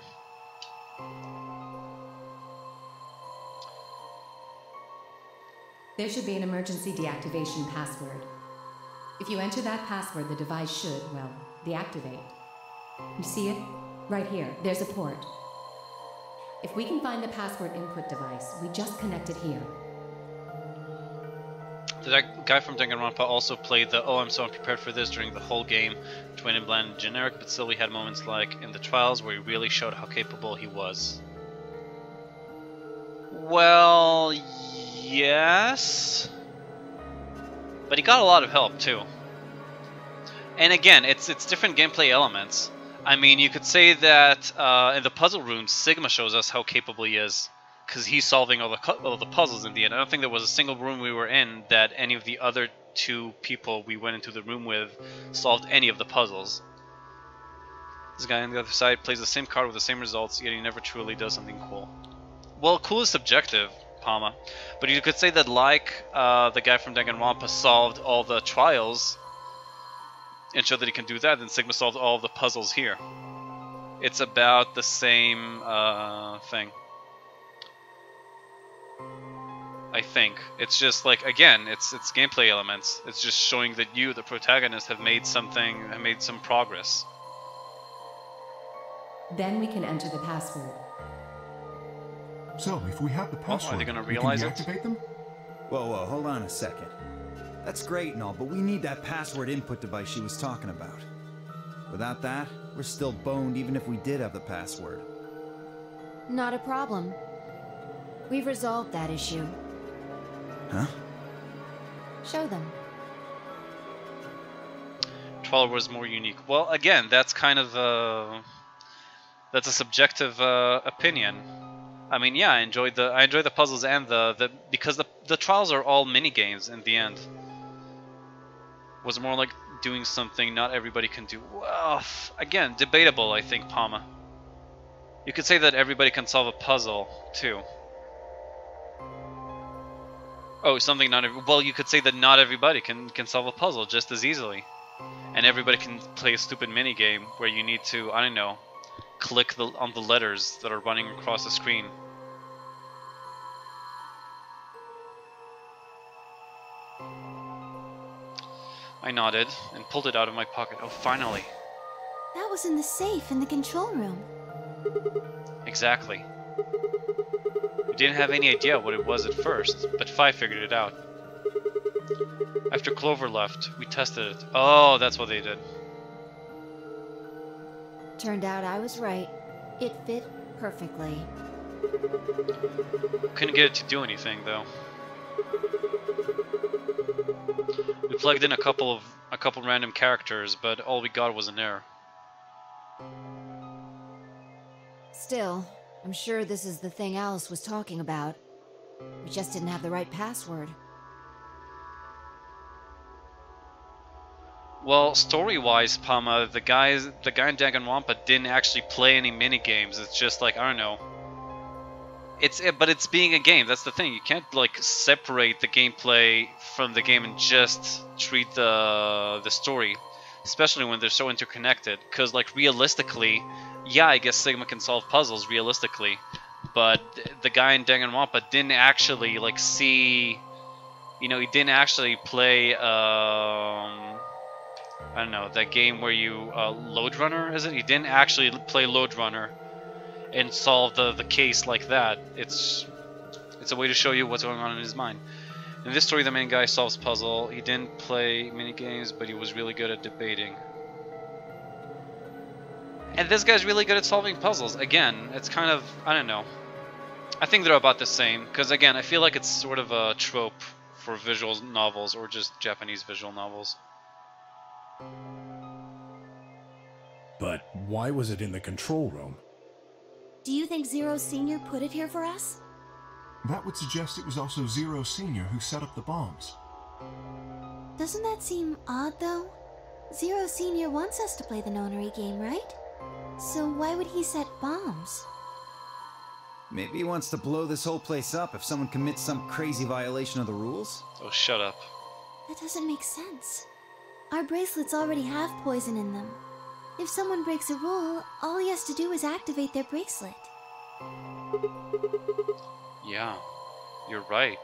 There should be an emergency deactivation password. If you enter that password, the device should, well, deactivate. You see it? Right here. There's a port. If we can find the password input device, we just connect it here. That guy from Danganronpa also played the "Oh, I'm so unprepared for this" during the whole game. Twin and bland and generic, but still we had moments like in the trials where he really showed how capable he was. Well, yes, but he got a lot of help too. And again, it's different gameplay elements. I mean, you could say that in the puzzle rooms, Sigma shows us how capable he is, because he's solving all the puzzles in the end. I don't think there was a single room we were in that any of the other 2 people we went into the room with solved any of the puzzles. This guy on the other side plays the same card with the same results, yet he never truly does something cool. Well, cool is subjective, Palma, but you could say that like the guy from Danganronpa solved all the trials and showed that he can do that, then Sigma solved all of the puzzles here. It's about the same thing. I think. It's just like, again, it's gameplay elements. It's just showing that you, the protagonist, have made some progress. Then we can enter the password. So, if we have the Well, password, are they gonna we can realize it? deactivate them? Whoa, hold on a second. That's great and all, but we need that password input device she was talking about. Without that, we're still boned even if we did have the password. Not a problem. We've resolved that issue. Huh? Show them. Trial was more unique. Well, again, that's kind of that's a subjective opinion. I mean, yeah, I enjoyed the puzzles and because the trials are all mini games in the end. Was more like doing something not everybody can do. Well, again, debatable, I think, Palma. You could say that everybody can solve a puzzle too. Oh, something not every. Well, you could say that not everybody can solve a puzzle just as easily, and everybody can play a stupid mini game where you need to, I don't know, click on the letters that are running across the screen. I nodded and pulled it out of my pocket. Oh, finally. That was in the safe in the control room. Exactly. We didn't have any idea what it was at first, but Fi figured it out. After Clover left, we tested it. Oh, that's what they did. Turned out I was right. It fit perfectly. Couldn't get it to do anything, though. We plugged in a couple random characters, but all we got was an error. Still, I'm sure this is the thing Alice was talking about. We just didn't have the right password. Well, story-wise, Pama, the guy in Danganronpa didn't actually play any mini games. It's just like, I don't know. But it's being a game. That's the thing. You can't like separate the gameplay from the game and just treat the story, especially when they're so interconnected. Because like realistically, yeah, I guess Sigma can solve puzzles realistically, but the guy in Danganronpa didn't actually like see. You know, he didn't actually play. I don't know, that game where you Load Runner, is it? He didn't actually play Load Runner and solve the case like that. It's a way to show you what's going on in his mind. In this story, the main guy solves puzzle. He didn't play mini games, but he was really good at debating. And this guy's really good at solving puzzles. Again, it's kind of, I don't know. I think they're about the same, because again, I feel like it's sort of a trope for visual novels or just Japanese visual novels. But why was it in the control room? Do you think Zero Senior put it here for us? That would suggest it was also Zero Senior who set up the bombs. Doesn't that seem odd, though? Zero Senior wants us to play the nonary game, right? So why would he set bombs? Maybe he wants to blow this whole place up if someone commits some crazy violation of the rules? Oh, shut up. That doesn't make sense. Our bracelets already have poison in them. If someone breaks a rule, all he has to do is activate their bracelet. Yeah, you're right.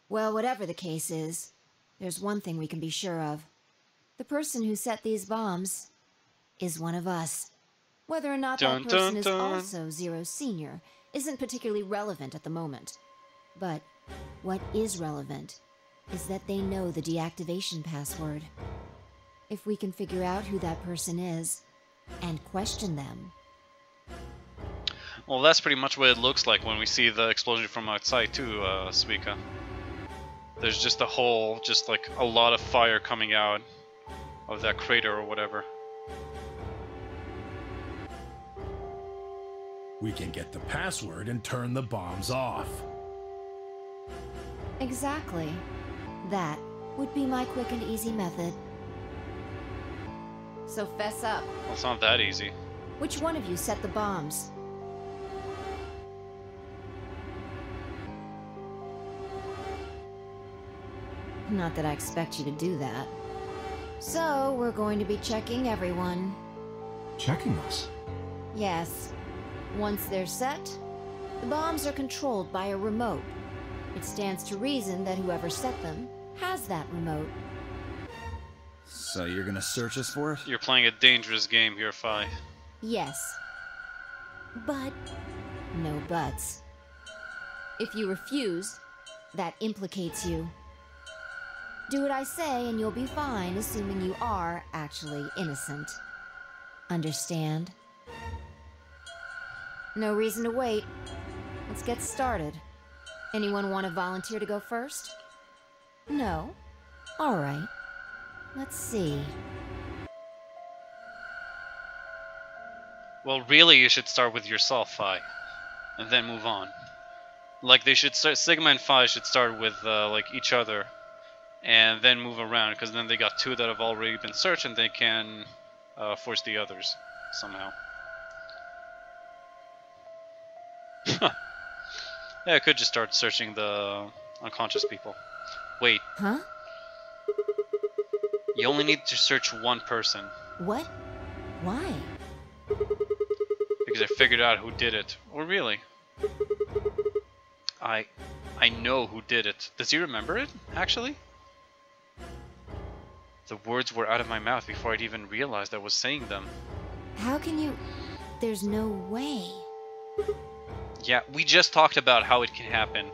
Well, whatever the case is, there's one thing we can be sure of. The person who set these bombs is one of us. Whether or not that person is also Zero Senior isn't particularly relevant at the moment. But what is relevant is that they know the deactivation password. If we can figure out who that person is and question them. Well, that's pretty much what it looks like when we see the explosion from outside too, Suika. There's just a hole, just like a lot of fire coming out of that crater or whatever. We can get the password and turn the bombs off. Exactly. That would be my quick and easy method. So fess up. Well, it's not that easy. Which one of you set the bombs? Not that I expect you to do that. So, we're going to be checking everyone. Checking us? Yes. Once they're set, the bombs are controlled by a remote. It stands to reason that whoever set them has that remote. So you're gonna search us for it? You're playing a dangerous game here, Fi. Yes. But No buts. If you refuse, that implicates you. Do what I say and you'll be fine, assuming you are actually innocent. Understand? No reason to wait. Let's get started. Anyone want to volunteer to go first? No? Alright. Let's see. Well, really, you should start with yourself, Fi, and then move on. Like, they should start. Sigma and Fi should start with like each other, and then move around, because then they got two that have already been searched, and they can force the others somehow. Yeah, I could just start searching the unconscious people. Wait, Huh? you only need to search one person, What? Why? because I figured out who did it. Oh, really? I know who did it. Does he remember it, actually? The words were out of my mouth before I'd even realized I was saying them. How can you... There's no way. Yeah, we just talked about how it can happen.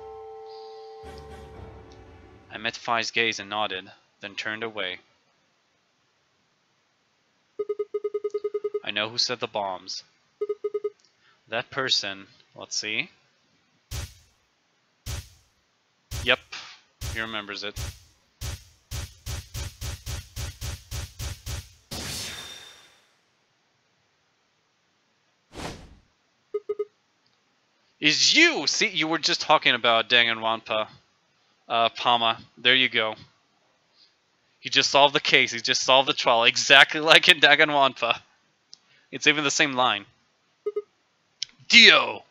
I met Fi's gaze and nodded, then turned away. I know who set the bombs. That person, let's see. Yep, he remembers it. is you! See, you were just talking about Danganronpa. Palma. There you go. He just solved the case. He just solved the trial. Exactly like in Danganronpa. It's even the same line. Dio!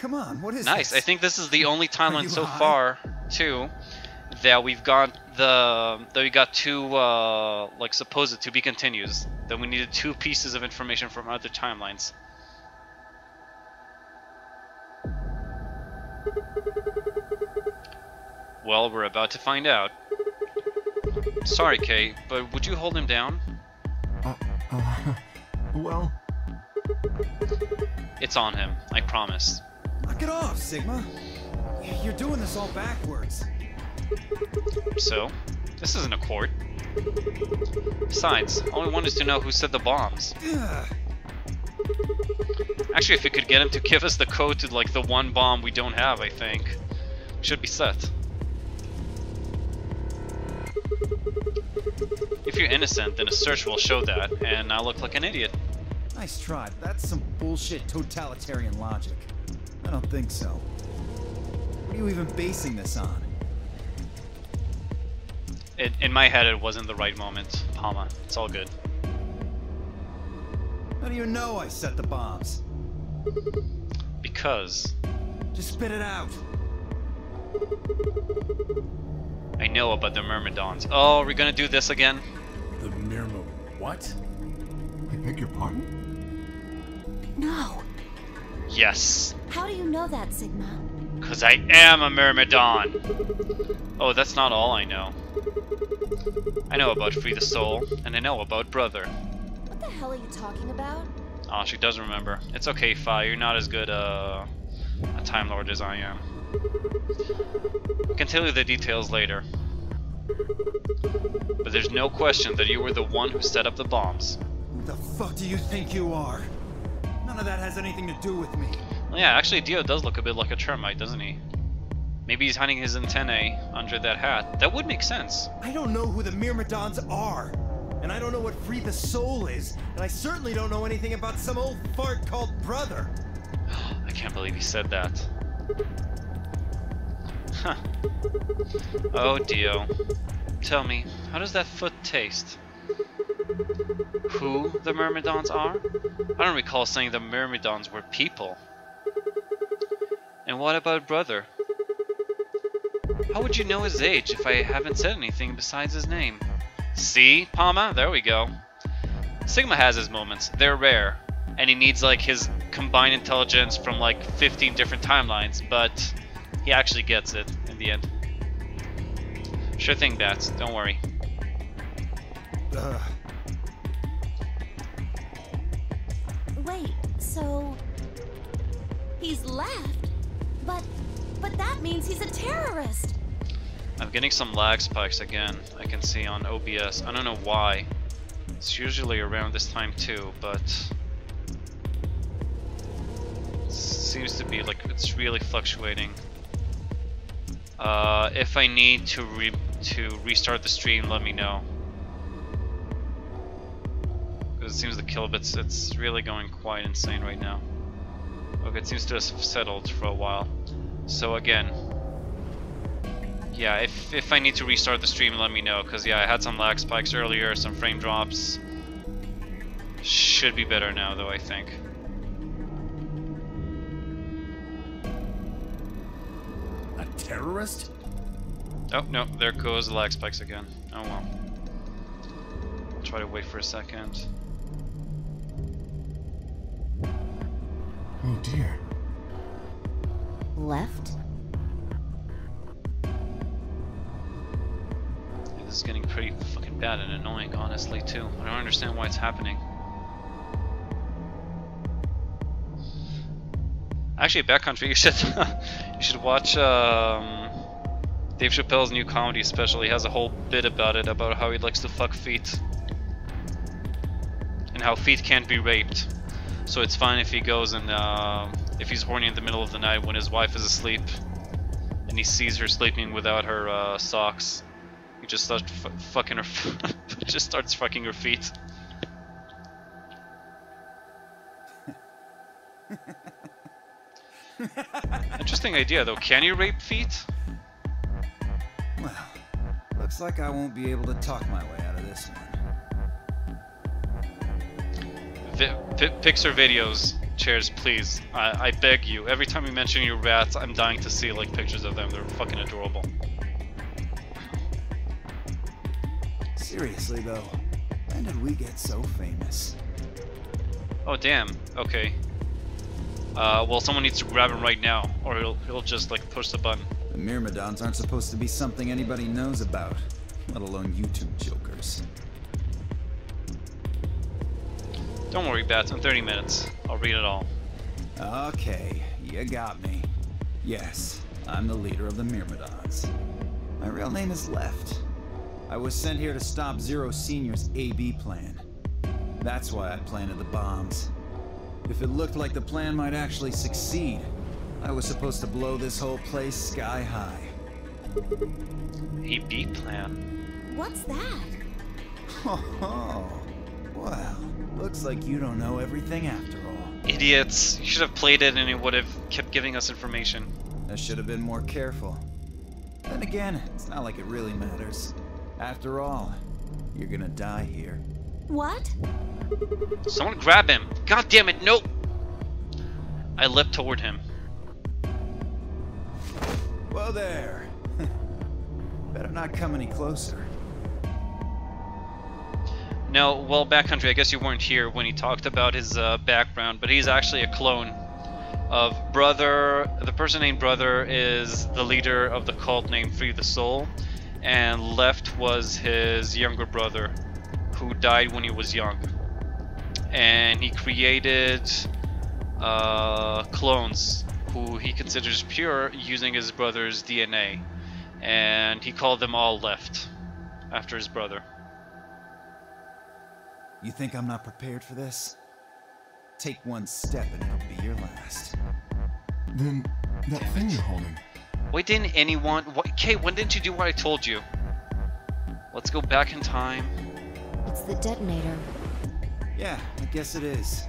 Come on, what is Nice. this? I think this is the only timeline you so high? far, too, that we got two like supposed to be continues. That we needed 2 pieces of information from other timelines. Well, we're about to find out. Sorry, Kay, but would you hold him down? Well... It's on him, I promise. Knock it off, Sigma. You're doing this all backwards. So, this isn't a court. Besides, all we want is to know who set the bombs. Ugh. Actually, if we could get him to give us the code to, like, the one bomb we don't have, I think we should be set. If you're innocent, then a search will show that, and I'll look like an idiot. Nice try, but that's some bullshit totalitarian logic. I don't think so. What are you even basing this on? In my head, it wasn't the right moment, Palma. It's all good. How do you know I set the bombs? Because Just spit it out. I know about the Myrmidons. Oh, we're gonna do this again? The Myrmo... What? I beg your pardon? No. Yes. How do you know that, Sigma? Because I am a Myrmidon! Oh, that's not all I know. I know about Free the Soul, and I know about Brother. What the hell are you talking about? Oh, she does remember. It's okay, Fi, you're not as good a Time Lord as I am. I can tell you the details later. But there's no question that you were the one who set up the bombs. Who the fuck do you think you are? None of that has anything to do with me. Well, yeah, actually Dio does look a bit like a termite, doesn't he? Maybe he's hiding his antennae under that hat. That would make sense. I don't know who the Myrmidons are. And I don't know what Free the Soul is. And I certainly don't know anything about some old fart called Brother. I can't believe he said that. Huh. Oh, Dio. Tell me, how does that foot taste? Who the Myrmidons are? I don't recall saying the Myrmidons were people. And what about Brother? How would you know his age if I haven't said anything besides his name? See, Palma? There we go. Sigma has his moments. They're rare. And he needs like his combined intelligence from like 15 different timelines, but he actually gets it in the end. Sure thing, Bats. Don't worry. Wait, so... he's left? But that means he's a terrorist! I'm getting some lag spikes again, I can see on OBS. I don't know why. It's usually around this time too, but... it seems to be like it's really fluctuating. If I need to restart the stream, let me know. Because it seems the kilobits, it's really going quite insane right now. Okay, it seems to have settled for a while. So again, yeah, if I need to restart the stream, let me know. Because yeah, I had some lag spikes earlier, some frame drops. Should be better now though, I think. A terrorist? Oh, no, there goes the lag spikes again. Oh well. I'll try to wait for a second. Oh dear. Left? This is getting pretty fucking bad and annoying, honestly, too. I don't understand why it's happening. Actually, Backcountry, you should watch Dave Chappelle's new comedy special. He has a whole bit about it, about how he likes to fuck feet. And how feet can't be raped. So it's fine if he goes and, if he's horny in the middle of the night when his wife is asleep, and he sees her sleeping without her socks. He just starts fucking her, just starts fucking her feet. Interesting idea, though. Can you rape feet? Well, looks like I won't be able to talk my way out of this one. Pixar videos, chairs, please. I beg you. Every time you mention your rats, I'm dying to see like pictures of them. They're fucking adorable. Seriously though, when did we get so famous? Oh damn. Okay. Well, someone needs to grab him right now, or he'll just like push the button. The Myrmidons aren't supposed to be something anybody knows about, let alone YouTube jokers. Don't worry, Bats. In 30 minutes, I'll read it all. Okay, you got me. Yes, I'm the leader of the Myrmidons. My real name is Left. I was sent here to stop Zero Senior's AB plan. That's why I planted the bombs. If it looked like the plan might actually succeed, I was supposed to blow this whole place sky high. AB plan? What's that? Oh, well, looks like you don't know everything after all. Idiots. You should have played it and it would have kept giving us information. I should have been more careful. Then again, it's not like it really matters. After all, you're gonna die here. What? Someone grab him! God damn it, no! I leapt toward him. Whoa there! Better not come any closer. No, well, Backcountry, I guess you weren't here when he talked about his background, but he's actually a clone of Brother. The person named Brother is the leader of the cult named Free the Soul, and Left was his younger brother who died when he was young. And he created clones who he considers pure using his brother's DNA. And he called them all Left after his brother. You think I'm not prepared for this? Take one step and it'll be your last. Then, that thing you're holding. Why didn't anyone... Kate, when didn't you do what I told you? Let's go back in time. It's the detonator. Yeah, I guess it is.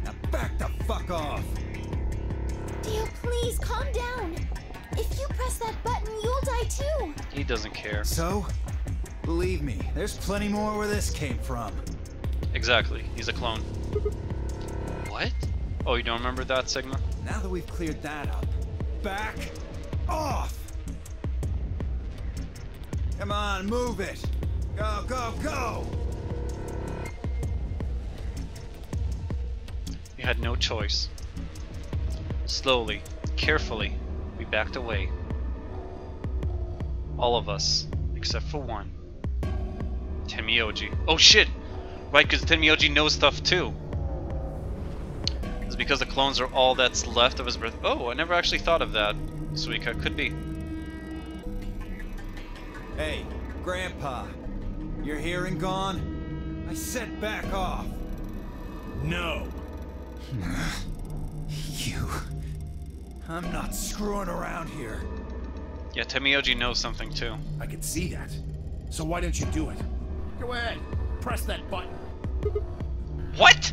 Now back the fuck off! Dio, please calm down. If you press that button, you'll die too. He doesn't care. So? Believe me, there's plenty more where this came from. Exactly. He's a clone. What? Oh, you don't remember that, Sigma? Now that we've cleared that up, back off! Come on, move it! Go, go, go! We had no choice. Slowly, carefully, we backed away. All of us, except for one. Tenmyoji. Oh shit! Right, because Tenmyoji knows stuff too. It's because the clones are all that's left of his birth. Oh, I never actually thought of that. Suika, could be. Hey, Grandpa. You're here and gone? I said back off. No. You... I'm not screwing around here. Yeah, Tenmyoji knows something too. I can see that. So why don't you do it? Go ahead. Press that button. What?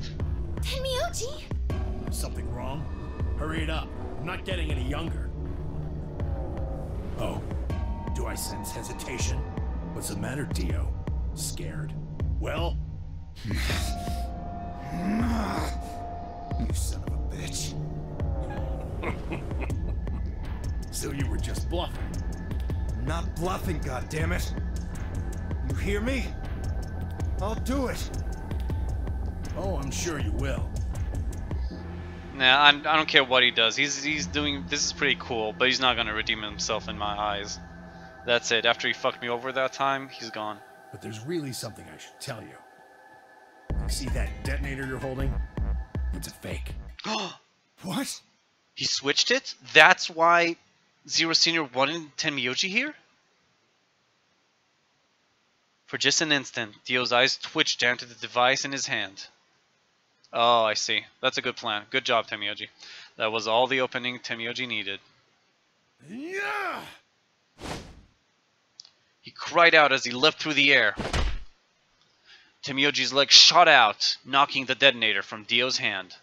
Tenmyoji! Something wrong? Hurry it up. I'm not getting any younger. Oh. Do I sense hesitation? What's the matter, Dio? Scared? Well? You son of a bitch. So you were just bluffing? I'm not bluffing, goddammit. You hear me? I'll do it. Oh, I'm sure you will. Nah, I don't care what he does. He's doing... This is pretty cool, but he's not gonna redeem himself in my eyes. That's it. After he fucked me over that time, he's gone. But there's really something I should tell you. You see that detonator you're holding? It's a fake. What? He switched it? That's why Zero Senior wanted Tenmyoji here? For just an instant, Dio's eyes twitched down to the device in his hand. Oh, I see. That's a good plan. Good job, Tenmyoji. That was all the opening Tenmyoji needed. Yeah! He cried out as he leapt through the air. Tenmyoji's leg shot out, knocking the detonator from Dio's hand.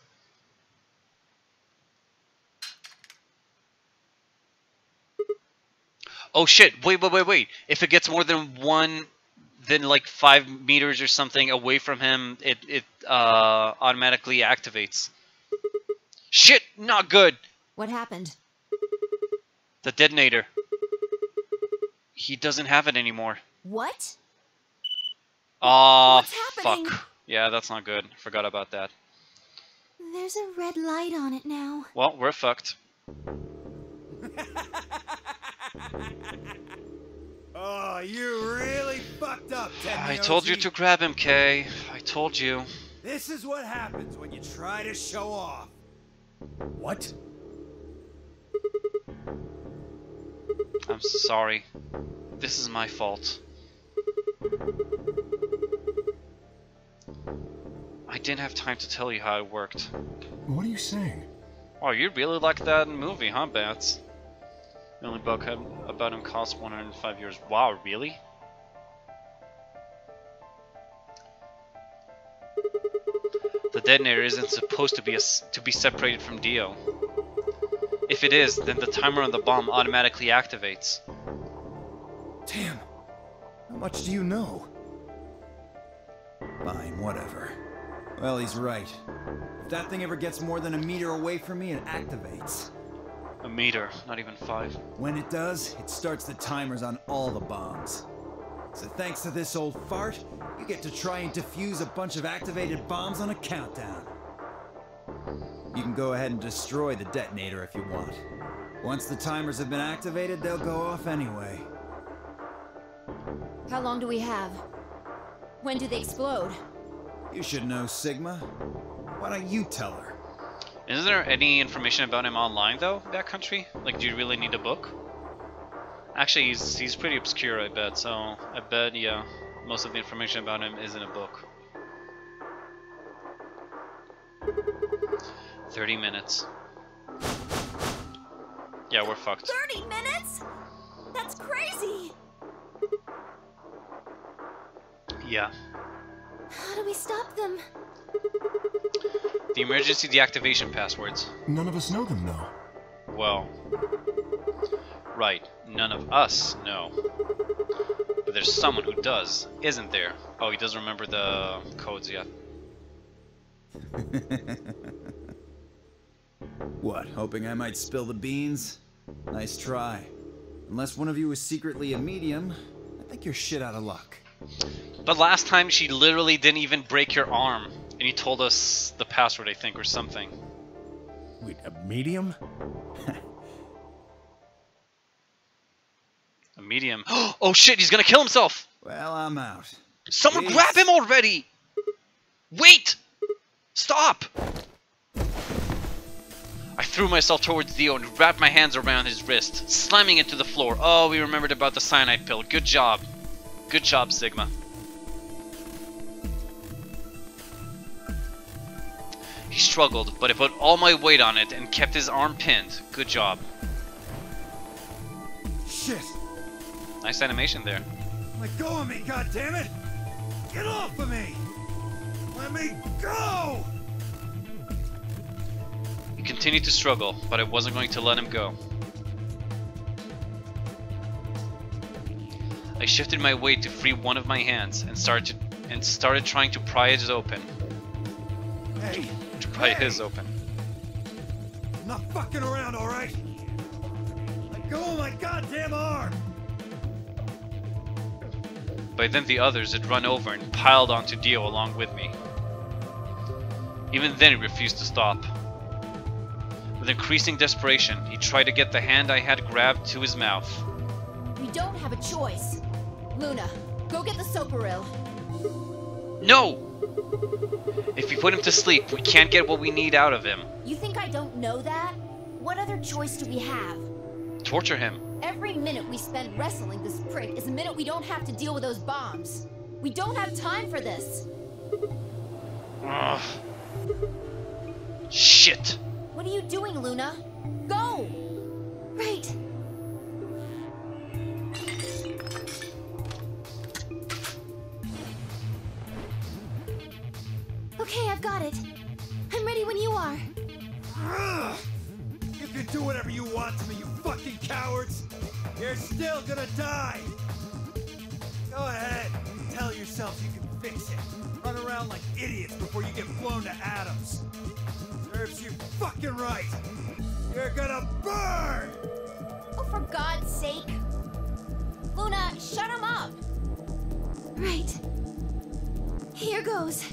Oh shit! Wait! If it gets more than like 5 meters or something away from him, it automatically activates. Shit! Not good. What happened? The detonator. He doesn't have it anymore. What? Ah, What's happening? fuck. Yeah, that's not good. Forgot about that. There's a red light on it now. Well, we're fucked. Oh, you really fucked up, I told you to grab him, Kay. I told you. This is what happens when you try to show off. What? I'm sorry. This is my fault. I didn't have time to tell you how it worked. What are you saying? Oh, you really like that movie, huh, Bats? The only book about him cost 105 years. Wow, really? The detonator isn't supposed to be separated from Dio. If it is, then the timer on the bomb automatically activates. Damn. How much do you know? Fine, whatever. Well, he's right. If that thing ever gets more than a meter away from me, it activates. A meter, not even 5. When it does, it starts the timers on all the bombs. So thanks to this old fart, you get to try and defuse a bunch of activated bombs on a countdown. You can go ahead and destroy the detonator if you want. Once the timers have been activated, they'll go off anyway. How long do we have? When do they explode? You should know, Sigma. Why don't you tell her? Is there any information about him online, though, that country? Like, do you really need a book? Actually, he's pretty obscure, I bet, so I bet, yeah, most of the information about him is in a book. 30 minutes. Yeah, we're fucked. 30 minutes? That's crazy! Yeah. How do we stop them? The emergency deactivation passwords. None of us know them, though. Well, right, none of us know. But there's someone who does, isn't there? Oh, he doesn't remember the codes yet. What, hoping I might spill the beans? Nice try. Unless one of you is secretly a medium, I think you're shit out of luck. But last time she literally didn't even break your arm. And he told us the password, I think, or something. Wait, a medium? A medium. Oh shit, he's gonna kill himself! Well, I'm out. Someone Peace. grab him already! Wait! Stop! I threw myself towards Dio and wrapped my hands around his wrist, slamming it to the floor. Oh, we remembered about the cyanide pill. Good job. Good job, Sigma. He struggled, but I put all my weight on it and kept his arm pinned. Good job. Shit! Nice animation there. Let go of me, goddammit! Get off of me! Let me go! He continued to struggle, but I wasn't going to let him go. I shifted my weight to free one of my hands and started trying to pry it open. Hey! To pry his open. I'm not fucking around, alright? Let go of my goddamn arm! By then the others had run over and piled onto Dio along with me. Even then he refused to stop. With increasing desperation, he tried to get the hand I had grabbed to his mouth. We don't have a choice. Luna, go get the Soparil. No! If we put him to sleep, we can't get what we need out of him. You think I don't know that? What other choice do we have? Torture him. Every minute we spend wrestling this prick is a minute we don't have to deal with those bombs. We don't have time for this. Ugh. Shit. What are you doing, Luna? Go! Right. Okay, I've got it. I'm ready when you are. You can do whatever you want to me, you fucking cowards! You're still gonna die! Go ahead, tell yourselves you can fix it. Run around like idiots before you get blown to atoms. Serves you fucking right! You're gonna burn! Oh, for God's sake! Luna, shut him up! Right. Here goes.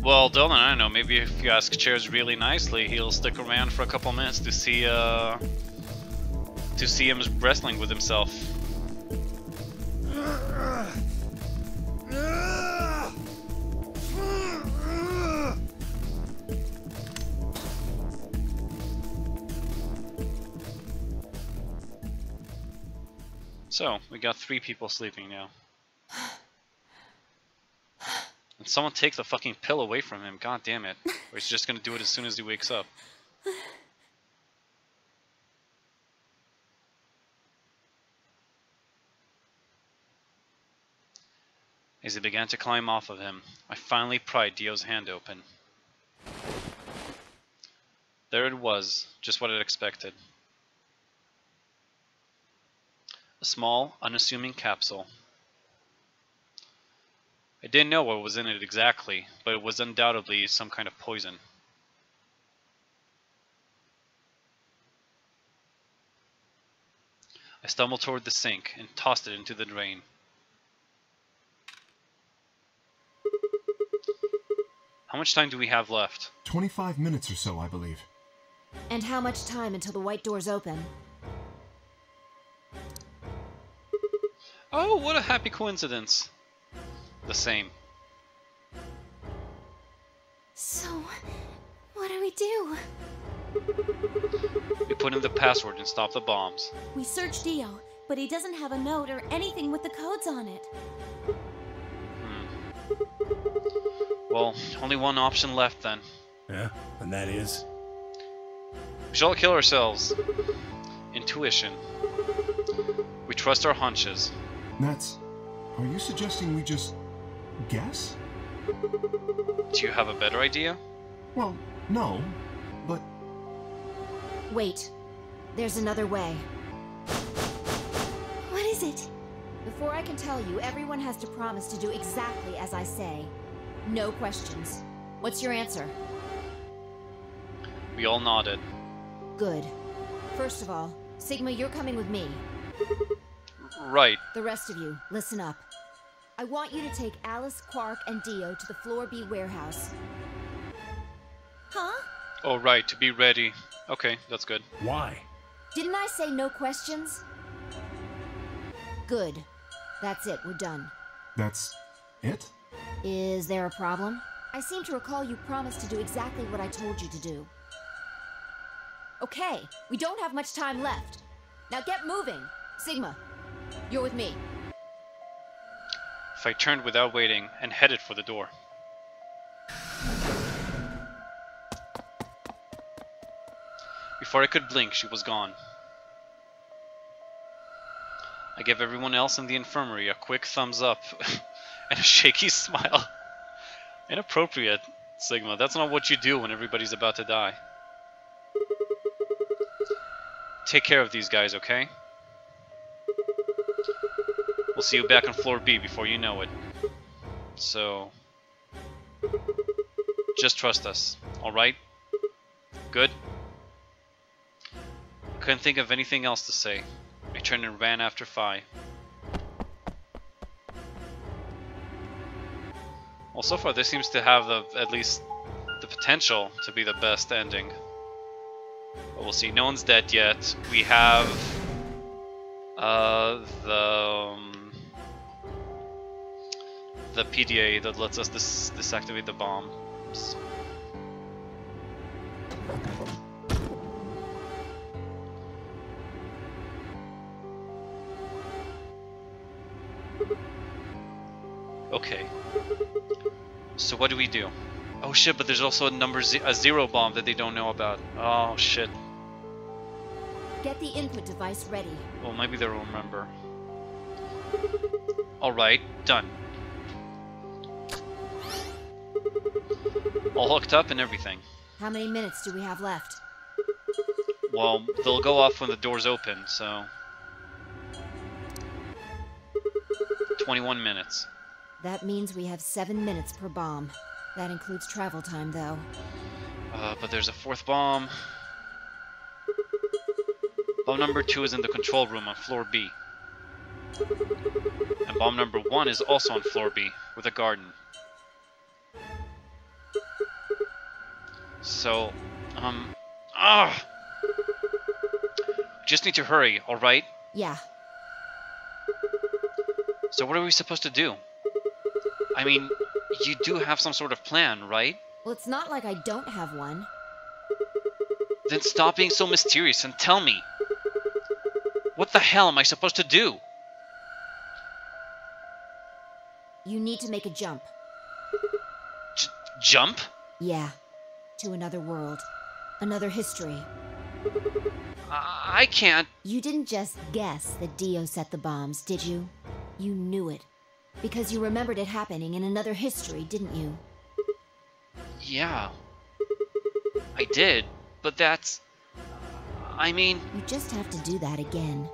Well, Dylan, I don't know. Maybe if you ask Chairs really nicely, he'll stick around for a couple minutes to see him wrestling with himself. So, we got 3 people sleeping now. And someone take the fucking pill away from him, god damn it. Or he's just gonna do it as soon as he wakes up. As he began to climb off of him, I finally pried Dio's hand open. There it was, just what I'd expected. A small, unassuming capsule. I didn't know what was in it exactly, but it was undoubtedly some kind of poison. I stumbled toward the sink and tossed it into the drain. How much time do we have left? 25 minutes or so, I believe. And how much time until the white doors open? Oh, what a happy coincidence. The same. So, what do we do? We put in the password and stop the bombs. We searched Dio, but he doesn't have a note or anything with the codes on it. Well, only one option left then. Yeah, and that is? We shall kill ourselves. Intuition. We trust our hunches. That's... Are you suggesting we just... guess? Do you have a better idea? Well, no, but... Wait. There's another way. What is it? Before I can tell you, everyone has to promise to do exactly as I say. No questions. What's your answer? We all nodded. Good. First of all, Sigma, you're coming with me. Right. The rest of you, listen up. I want you to take Alice, Quark, and Dio to the Floor B warehouse. Huh? Oh, right, to be ready. Okay, that's good. Why? Didn't I say no questions? Good. That's it, we're done. That's... it? Is there a problem? I seem to recall you promised to do exactly what I told you to do. Okay, we don't have much time left. Now get moving. Sigma, you're with me. If I turned without waiting and headed for the door. Before I could blink, she was gone. I gave everyone else in the infirmary a quick thumbs up and a shaky smile. Inappropriate, Sigma. That's not what you do when everybody's about to die. Take care of these guys, okay? We'll see you back on floor B before you know it. So... just trust us, alright? Good? I couldn't think of anything else to say. I turned and ran after Phi. Well, so far this seems to have at least the potential to be the best ending. But we'll see. No one's dead yet. We have the PDA that lets us disactivate the bombs. Okay. So what do we do? Oh shit, but there's also a zero bomb that they don't know about. Oh shit. Get the input device ready. Well, maybe they'll remember. Alright, done. All hooked up and everything. How many minutes do we have left? Well, they'll go off when the doors open, so... 21 minutes. That means we have 7 minutes per bomb. That includes travel time, though. But there's a 4th bomb. Bomb number 2 is in the control room on floor B. And bomb number 1 is also on floor B, with a garden. So, just need to hurry, alright? Yeah. So what are we supposed to do? I mean, you do have some sort of plan, right? Well, it's not like I don't have one. Then stop being so mysterious and tell me. What the hell am I supposed to do? You need to make a jump. Jump? Yeah. To another world. Another history. I can't... You didn't just guess that Dio set the bombs, did you? You knew it. Because you remembered it happening in another history, didn't you? Yeah. I did, but that's... I mean... You just have to do that again.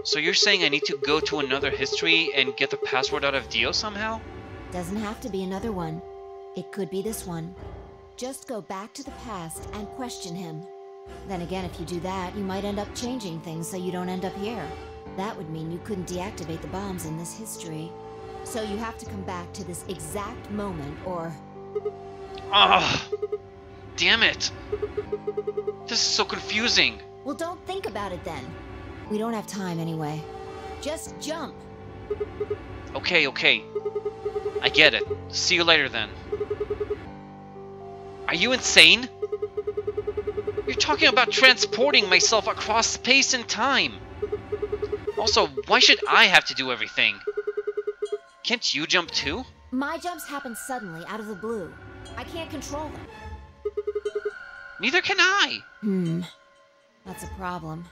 So you're saying I need to go to another history and get the password out of Dio somehow? Doesn't have to be another one. It could be this one. Just go back to the past and question him. Then again, if you do that, you might end up changing things so you don't end up here. That would mean you couldn't deactivate the bombs in this history. So you have to come back to this exact moment, or... Ah! Damn it! This is so confusing! Well, don't think about it then. We don't have time anyway. Just jump! Okay, okay. I get it. See you later then. Are you insane? You're talking about transporting myself across space and time. Also, why should I have to do everything? Can't you jump too? My jumps happen suddenly, out of the blue. I can't control them. Neither can I! That's a problem.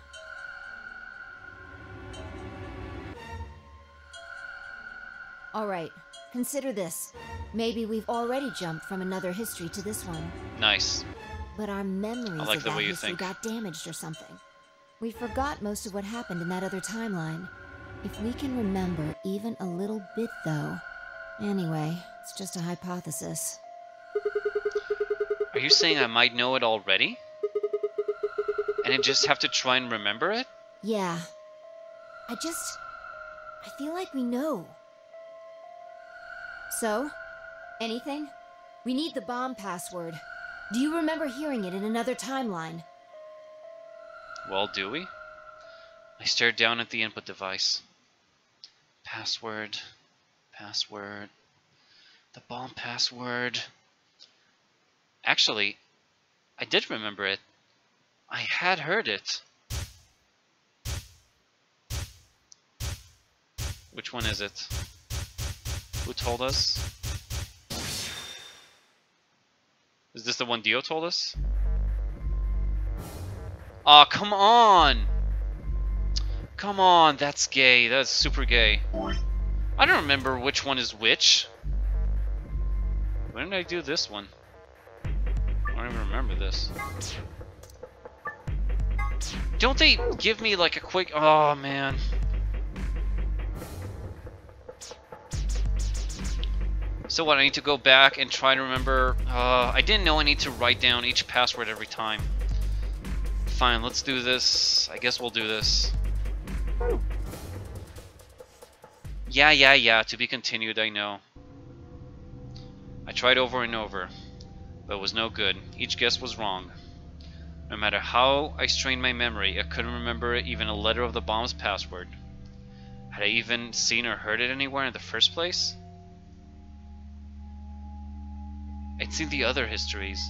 Alright, consider this. Maybe we've already jumped from another history to this one. Nice. But our memories like of the that way you history think. got damaged or something. We forgot most of what happened in that other timeline. If we can remember even a little bit, though. Anyway, it's just a hypothesis. Are you saying I might know it already? And I just have to try and remember it? Yeah. I feel like we know. So? Anything? We need the bomb password. Do you remember hearing it in another timeline? Well, do we? I stared down at the input device. Password. Password. The bomb password. Actually, I did remember it. I had heard it. Which one is it? Who told us? Is this the one Dio told us? Aw, come on! Come on, that's gay. That's super gay. I don't remember which one is which. When did I do this one? I don't even remember this. Don't they give me like a quick... Oh, man. So what, I need to go back and try to remember... I didn't know I need to write down each password every time. Fine, let's do this. I guess we'll do this. Yeah, to be continued, I know. I tried over and over, but it was no good. Each guess was wrong. No matter how I strained my memory, I couldn't remember even a letter of the bomb's password. Had I even seen or heard it anywhere in the first place? I'd seen the other histories.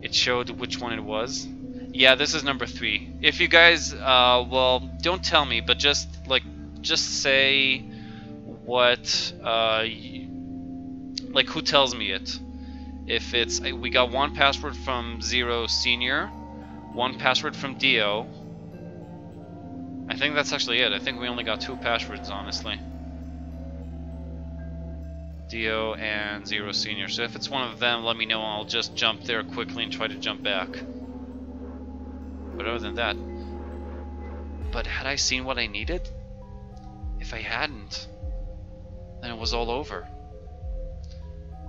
It showed which one it was. Yeah, this is number 3. If you guys, well, don't tell me, but just say what, like who tells me it. If it's, we got one password from Zero Senior, one password from Dio. I think that's actually it. I think we only got 2 passwords, honestly. Dio and Zero Senior. So if it's one of them, let me know and I'll just jump there quickly and try to jump back. But other than that... But had I seen what I needed? If I hadn't, then it was all over.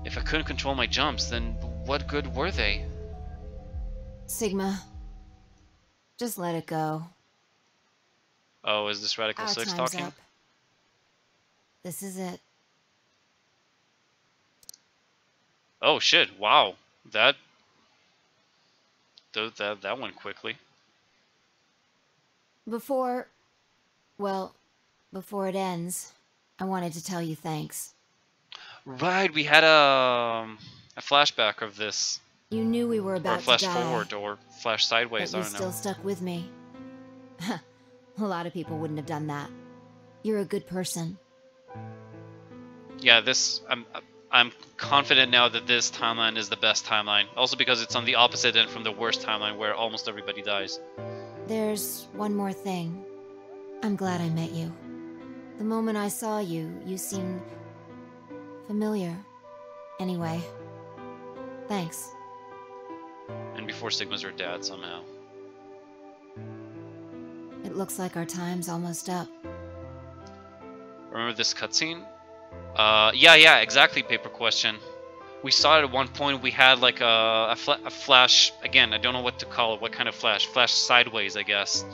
If I couldn't control my jumps, then what good were they? Sigma, just let it go. Oh, is this Radical Our 6 time's talking? up. This is it. Oh shit, wow. That went quickly. Before it ends, I wanted to tell you thanks. Right, we had a flashback of this. You knew we were Or about flash to die, forward, or flash sideways, but I you don't know. still stuck with me. A lot of people wouldn't have done that. You're a good person. Yeah, I'm confident now that this timeline is the best timeline. Also because it's on the opposite end from the worst timeline where almost everybody dies. There's one more thing. I'm glad I met you. The moment I saw you, you seemed familiar. Anyway, thanks. And before Sigma's her dad somehow. It looks like our time's almost up. Remember this cutscene? Yeah, exactly, Paper Question. We saw it at one point, we had like a flash, again, I don't know what to call it, what kind of flash? Flash sideways, I guess.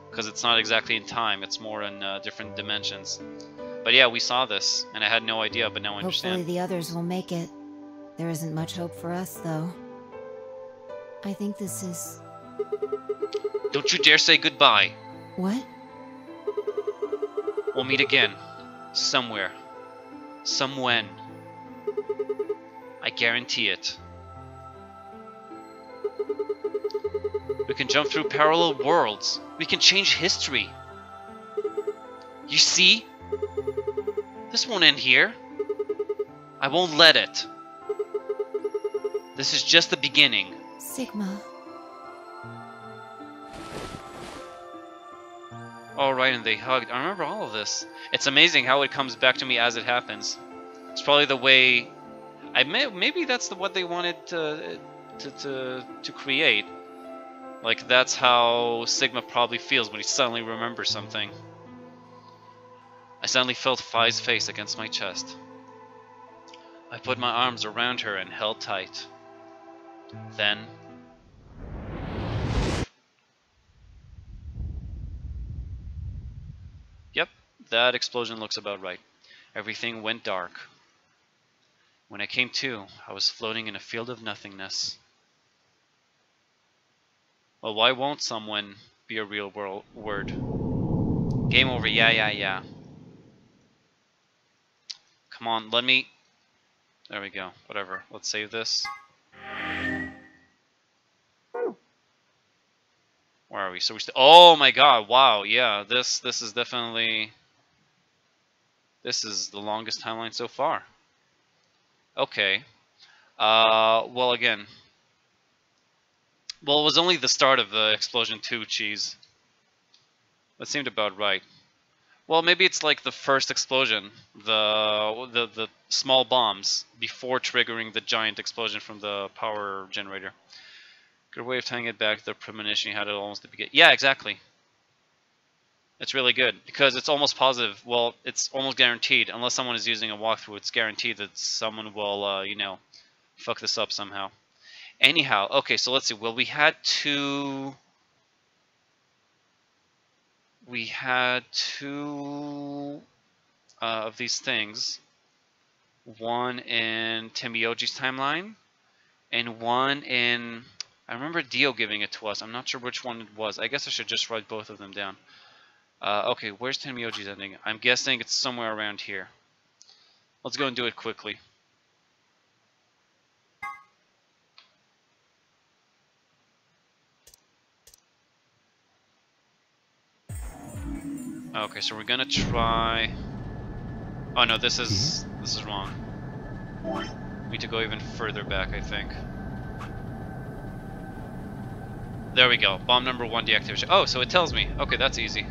Because it's not exactly in time, it's more in different dimensions. But yeah, we saw this, and I had no idea, but now I understand. Hopefully the others will make it. There isn't much hope for us, though. I think this is... Don't you dare say goodbye. What? We'll meet again. Somewhere. Somewhen. I guarantee it. We can jump through parallel worlds. We can change history. You see? This won't end here. I won't let it. This is just the beginning. Sigma. Alright, and they hugged. I remember all of this. It's amazing how it comes back to me as it happens. It's probably the way... maybe that's what they wanted to create. Like, that's how Sigma probably feels when he suddenly remembers something. I suddenly felt Phi's face against my chest. I put my arms around her and held tight. Then... Yep, that explosion looks about right. Everything went dark. When I came to, I was floating in a field of nothingness. Well, why won't someone be a real word? Game over, yeah. Come on, let me... There we go, whatever. Let's save this. Where are we? So we oh my god, wow, yeah, this is definitely... This is the longest timeline so far. Okay. Well, again... Well, it was only the start of the Explosion 2 cheese. That seemed about right. Well, maybe it's like the first explosion, the small bombs, before triggering the giant explosion from the power generator. Good way of tying it back to the premonition you had at almost the beginning. Yeah, exactly. It's really good, because it's almost positive. Well, it's almost guaranteed. Unless someone is using a walkthrough, it's guaranteed that someone will, you know, fuck this up somehow. Anyhow, okay, so let's see. Well, we had two of these things. One in Temioji's timeline, and one in... I remember Dio giving it to us. I'm not sure which one it was. I guess I should just write both of them down. Okay, where's Temioji's ending? I'm guessing it's somewhere around here. Let's go and do it quickly. Okay, so we're gonna try... Oh no, this is wrong. We need to go even further back, I think. There we go. Bomb number 1 deactivation. Oh, so it tells me. Okay, that's easy.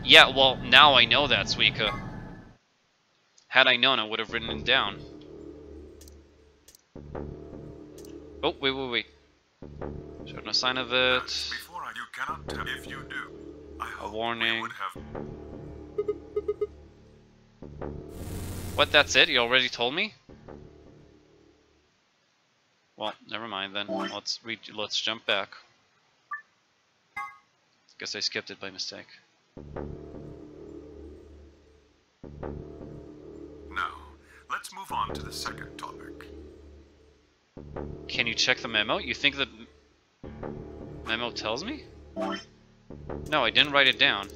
Yeah, well, now I know that, Suika. Had I known, I would have written it down. Oh, wait. Showed no sign of it. Before I, you cannot tell. If you do, I hope we warning. would have. What, that's it? You already told me? Well, never mind then. Let's jump back. Guess I skipped it by mistake. Now, let's move on to the second topic. Can you check the memo? You think the memo tells me? No, I didn't write it down.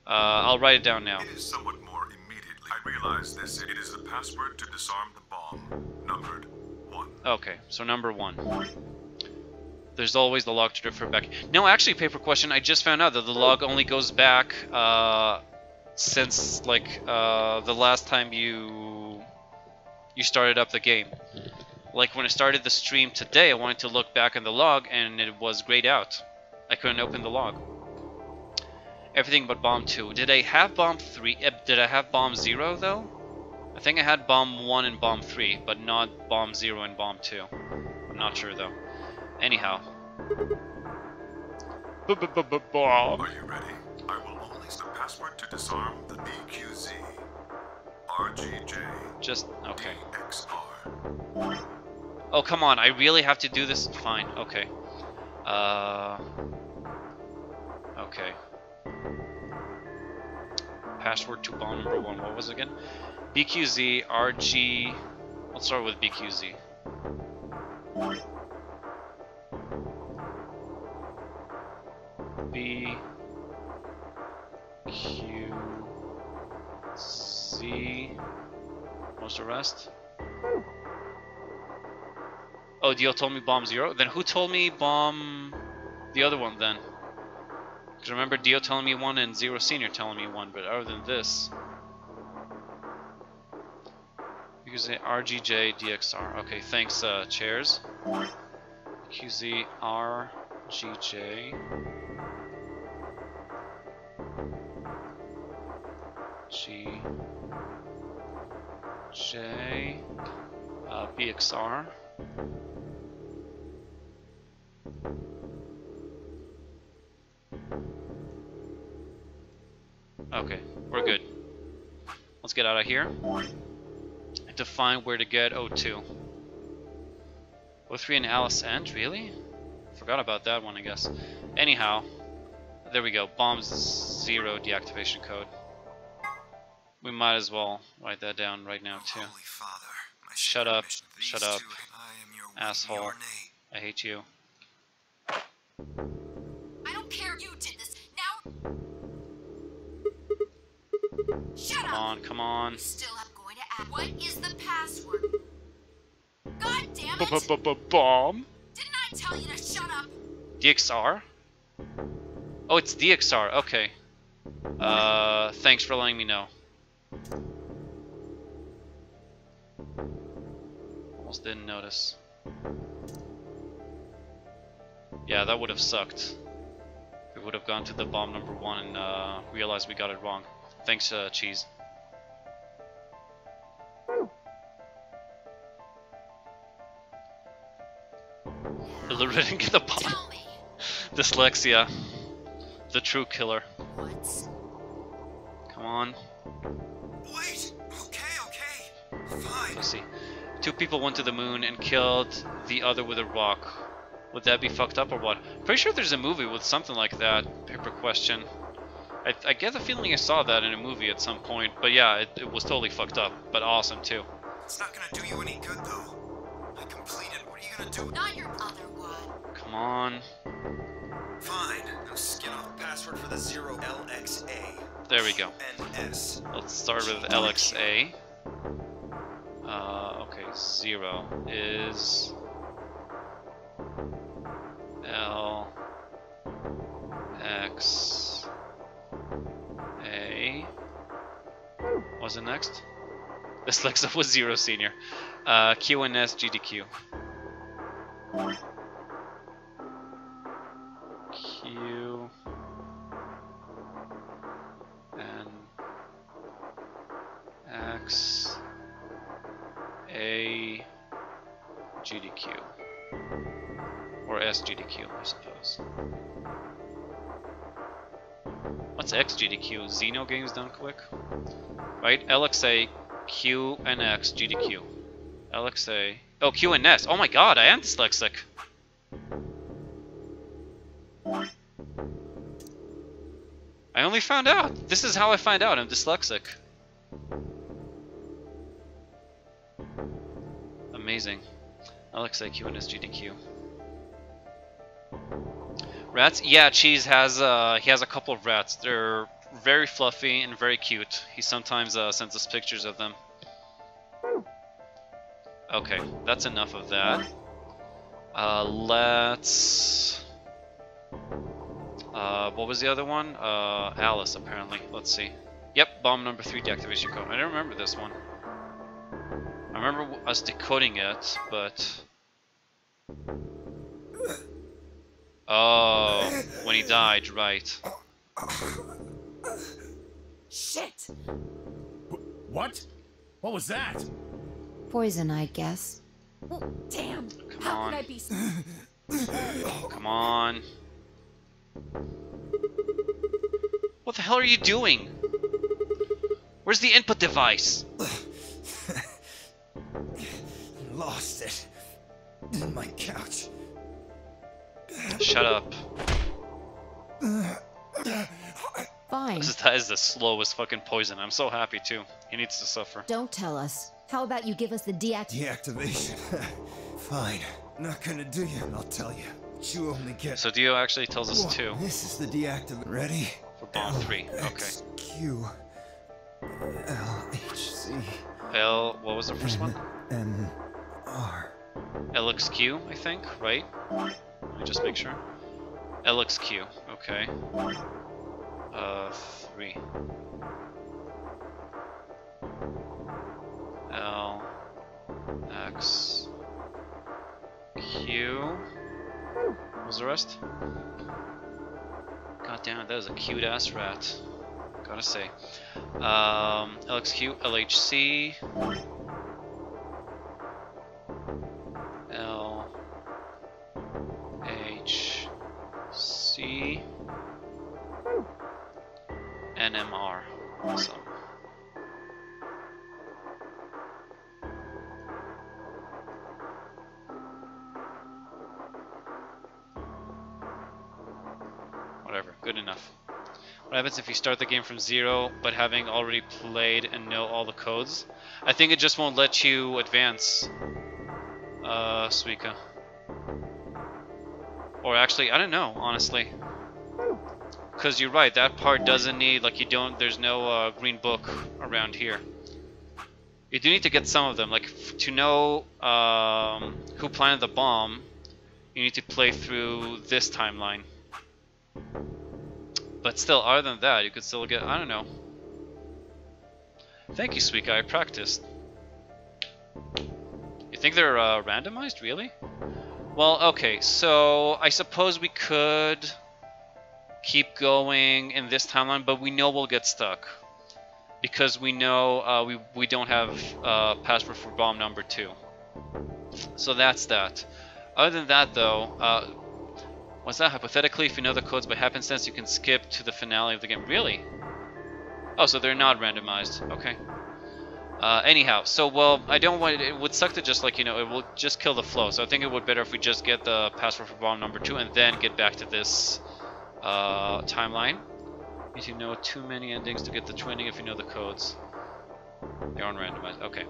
I'll write it down now. It is somewhat more immediately. I realize this. It is the password to disarm the bomb, numbered 1. Okay, so number 1. There's always the log to refer back. No, actually, paper question. I just found out that the log only goes back since like the last time you started up the game. Like when I started the stream today, I wanted to look back in the log and it was grayed out. I couldn't open the log. Everything but bomb 2. Did I have bomb 3? Did I have bomb 0 though? I think I had bomb 1 and bomb 3, but not bomb 0 and bomb 2. I'm not sure though. Anyhow. Bomb. Are you ready? I will only use the password to disarm the BQZ, RGJ, Just okay. DXR. Oh, come on, I really have to do this? Fine, okay. Okay. Password to bomb number 1, what was it again? BQZ, RG... Let's start with BQZ. BQZ... What's the rest? Oh, Dio told me bomb 0? Then who told me bomb... the other one then? Because remember Dio telling me 1 and Zero Senior telling me 1, but other than this... Because RGJ DXR. Okay, thanks, chairs. QZ RGJ GJ BXR. Okay, we're good. Let's get out of here. To find where to get O2. O3 and Alice End? Really? Forgot about that one, I guess. Anyhow, there we go. Bomb 0 deactivation code. We might as well write that down right now, too. Holy Father, my Shut up. mission to Shut these up. two, I am your Asshole. your name. I hate you. I don't care you did this. Now... Shut Come up! on, come on. You still am going to ask. What is the password? God damn it! Bomb? Didn't I tell you to shut up? DXR? Oh, it's DXR. Okay. Thanks for letting me know. Almost didn't notice. Yeah, that would have sucked. We would have gone to the bomb number 1 and realized we got it wrong. Thanks, Cheese. Illiterate the bomb. Tell me. Dyslexia. The true killer. What? Come on. Wait! Okay. Fine. Let's see. 2 people went to the moon and killed the other with a rock. Would that be fucked up or what? Pretty sure there's a movie with something like that. Paper question. I get the feeling I saw that in a movie at some point. But yeah, it was totally fucked up. But awesome too. It's not gonna do you any good, though. I completed. What are you gonna do? Not your other one. Come on. Fine. Now skin off the password for the 0 LXA. There we go. NS. Let's start with LXA. Okay, 0 is LXA. What's it next? Dyslexia was 0 Senior. QNS GDQ. Q N X A GDQ. Or SGDQ, I suppose. What's XGDQ? Xeno games done quick? Right? LXA, Q, and X, GDQ. LXA. Oh, Q and S. Oh my god, I am dyslexic. I only found out. This is how I find out I'm dyslexic. Amazing. LXA, Q, and S, GDQ. Rats? Yeah, Cheese has he has a couple of rats. They're very fluffy and very cute. He sometimes sends us pictures of them. Okay, that's enough of that. Let's... what was the other one? Alice, apparently. Let's see. Yep, bomb number 3 deactivation code. I don't remember this one. I remember us decoding it, but... Oh, when he died, right. Shit! What? What was that? Poison, I guess. Oh, damn! Come How on. could I be so... Come on. What the hell are you doing? Where's the input device? Lost it. In my couch. Shut up. Fine. That is the slowest fucking poison. I'm so happy too. He needs to suffer. Don't tell us. How about you give us the Deactivation. Fine. Not gonna do you, I'll tell you. You only get... So Dio actually tells us too. This is the deactivate. Ready? For bomb 3. Okay. Q. LHC. L... What was the first one? NR. LXQ, I think, right? Let me just make sure. LXQ, okay. 3. L... X... Q... What was the rest? God damn it, that is a cute ass rat. Gotta say. LXQ, LHC... L... H... C... NMR. Awesome. Whatever, good enough. What happens if you start the game from 0 but having already played and know all the codes? I think it just won't let you advance, Suika. Or actually, I don't know, honestly. Because you're right, that part doesn't need, like you don't, there's no green book around here. You do need to get some of them, like to know who planted the bomb, you need to play through this timeline. But still, other than that, you could still get, I don't know. Thank you, Suika, I practiced. You think they're randomized, really? Well, okay, so I suppose we could keep going in this timeline, but we know we'll get stuck. Because we know we don't have password for bomb number 2. So that's that. Other than that, though, what's that? Hypothetically, if you know the codes by happenstance, you can skip to the finale of the game. Really? Oh, so they're not randomized. Okay. Anyhow, so, well, I don't want it would suck to just, like, you know, it will just kill the flow. So I think it would be better if we just get the password for bomb number 2 and then get back to this timeline. You need to know too many endings to get the twinning if you know the codes. They aren't randomized. Okay.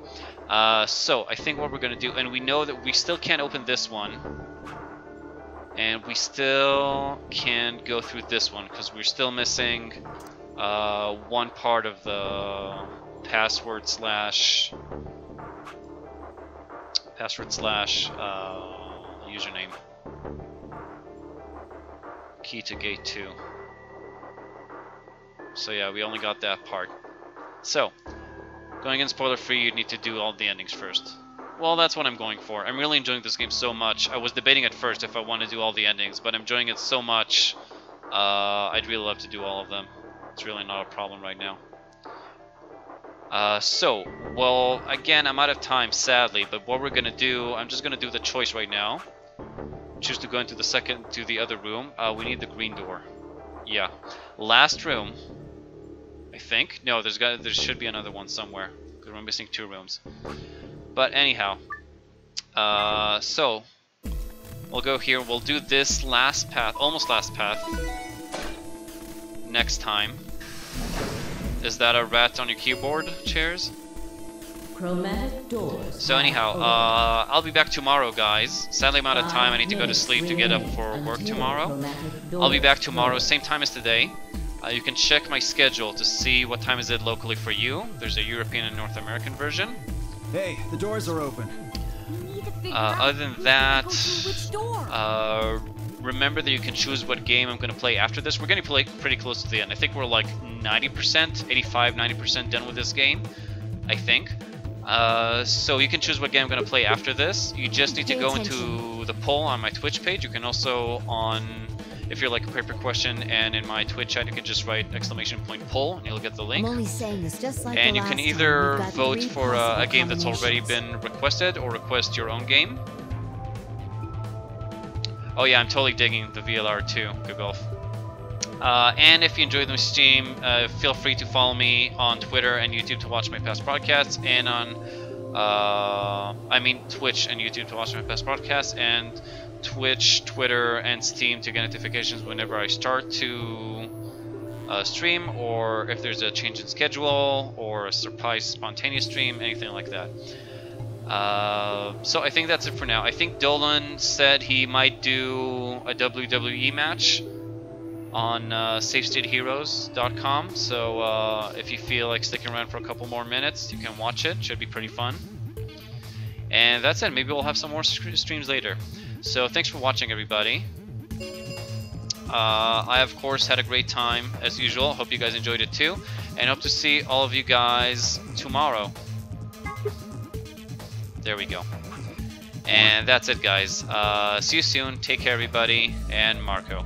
So I think what we're gonna do, and we know that we still can't open this one, and we still can't go through this one because we're still missing one part of the password slash username key to gate 2. So yeah, we only got that part. So, going in spoiler free, you'd need to do all the endings first. Well, that's what I'm going for. I'm really enjoying this game so much. I was debating at first if I want to do all the endings, but I'm enjoying it so much, I'd really love to do all of them. It's really not a problem right now. Well, again, I'm out of time, sadly, but what we're gonna do, I'm just gonna do the choice right now. Choose to go into the other room. We need the green door. Yeah. Last room, I think. No, there should be another one somewhere, because we're missing 2 rooms. But anyhow, so we'll go here, we'll do this last path, almost last path, next time. Is that a rat on your keyboard, Chairs? Chromatic doors. So anyhow, I'll be back tomorrow, guys. Sadly, I'm out of time. I need to go to sleep to get up for work tomorrow. I'll be back tomorrow, same time as today. You can check my schedule to see what time is it locally for you. There's a European and North American version. Hey, the doors are open. Other than that, Which door? remember that you can choose what game I'm going to play after this. We're going to play pretty close to the end. I think we're like 90%, 85, 90% done with this game, I think. So you can choose what game I'm going to play after this. You just need to go into the poll on my Twitch page. You can also if you're like a paper question, and in my Twitch chat, you can just write !poll and you'll get the link. I'm only saying this just like And the you can last either time. We've got vote 3 for a possible game that's already combinations. been requested, or request your own game. Oh yeah, I'm totally digging the VLR too. Good golf. And if you enjoyed the stream, feel free to follow me on Twitter and YouTube to watch my past broadcasts, and on Twitch and YouTube to watch my past broadcasts, and Twitch, Twitter, and Steam to get notifications whenever I start to stream, or if there's a change in schedule, or a surprise spontaneous stream, anything like that. So I think that's it for now. I think Dolan said he might do a WWE match on SafeStateHeroes.com, so if you feel like sticking around for a couple more minutes, you can watch it. Should be pretty fun. And that's it. Maybe we'll have some more streams later. So thanks for watching, everybody. I, of course, had a great time, as usual. Hope you guys enjoyed it too. And hope to see all of you guys tomorrow. There we go. And that's it, guys. See you soon. Take care, everybody. And Marco.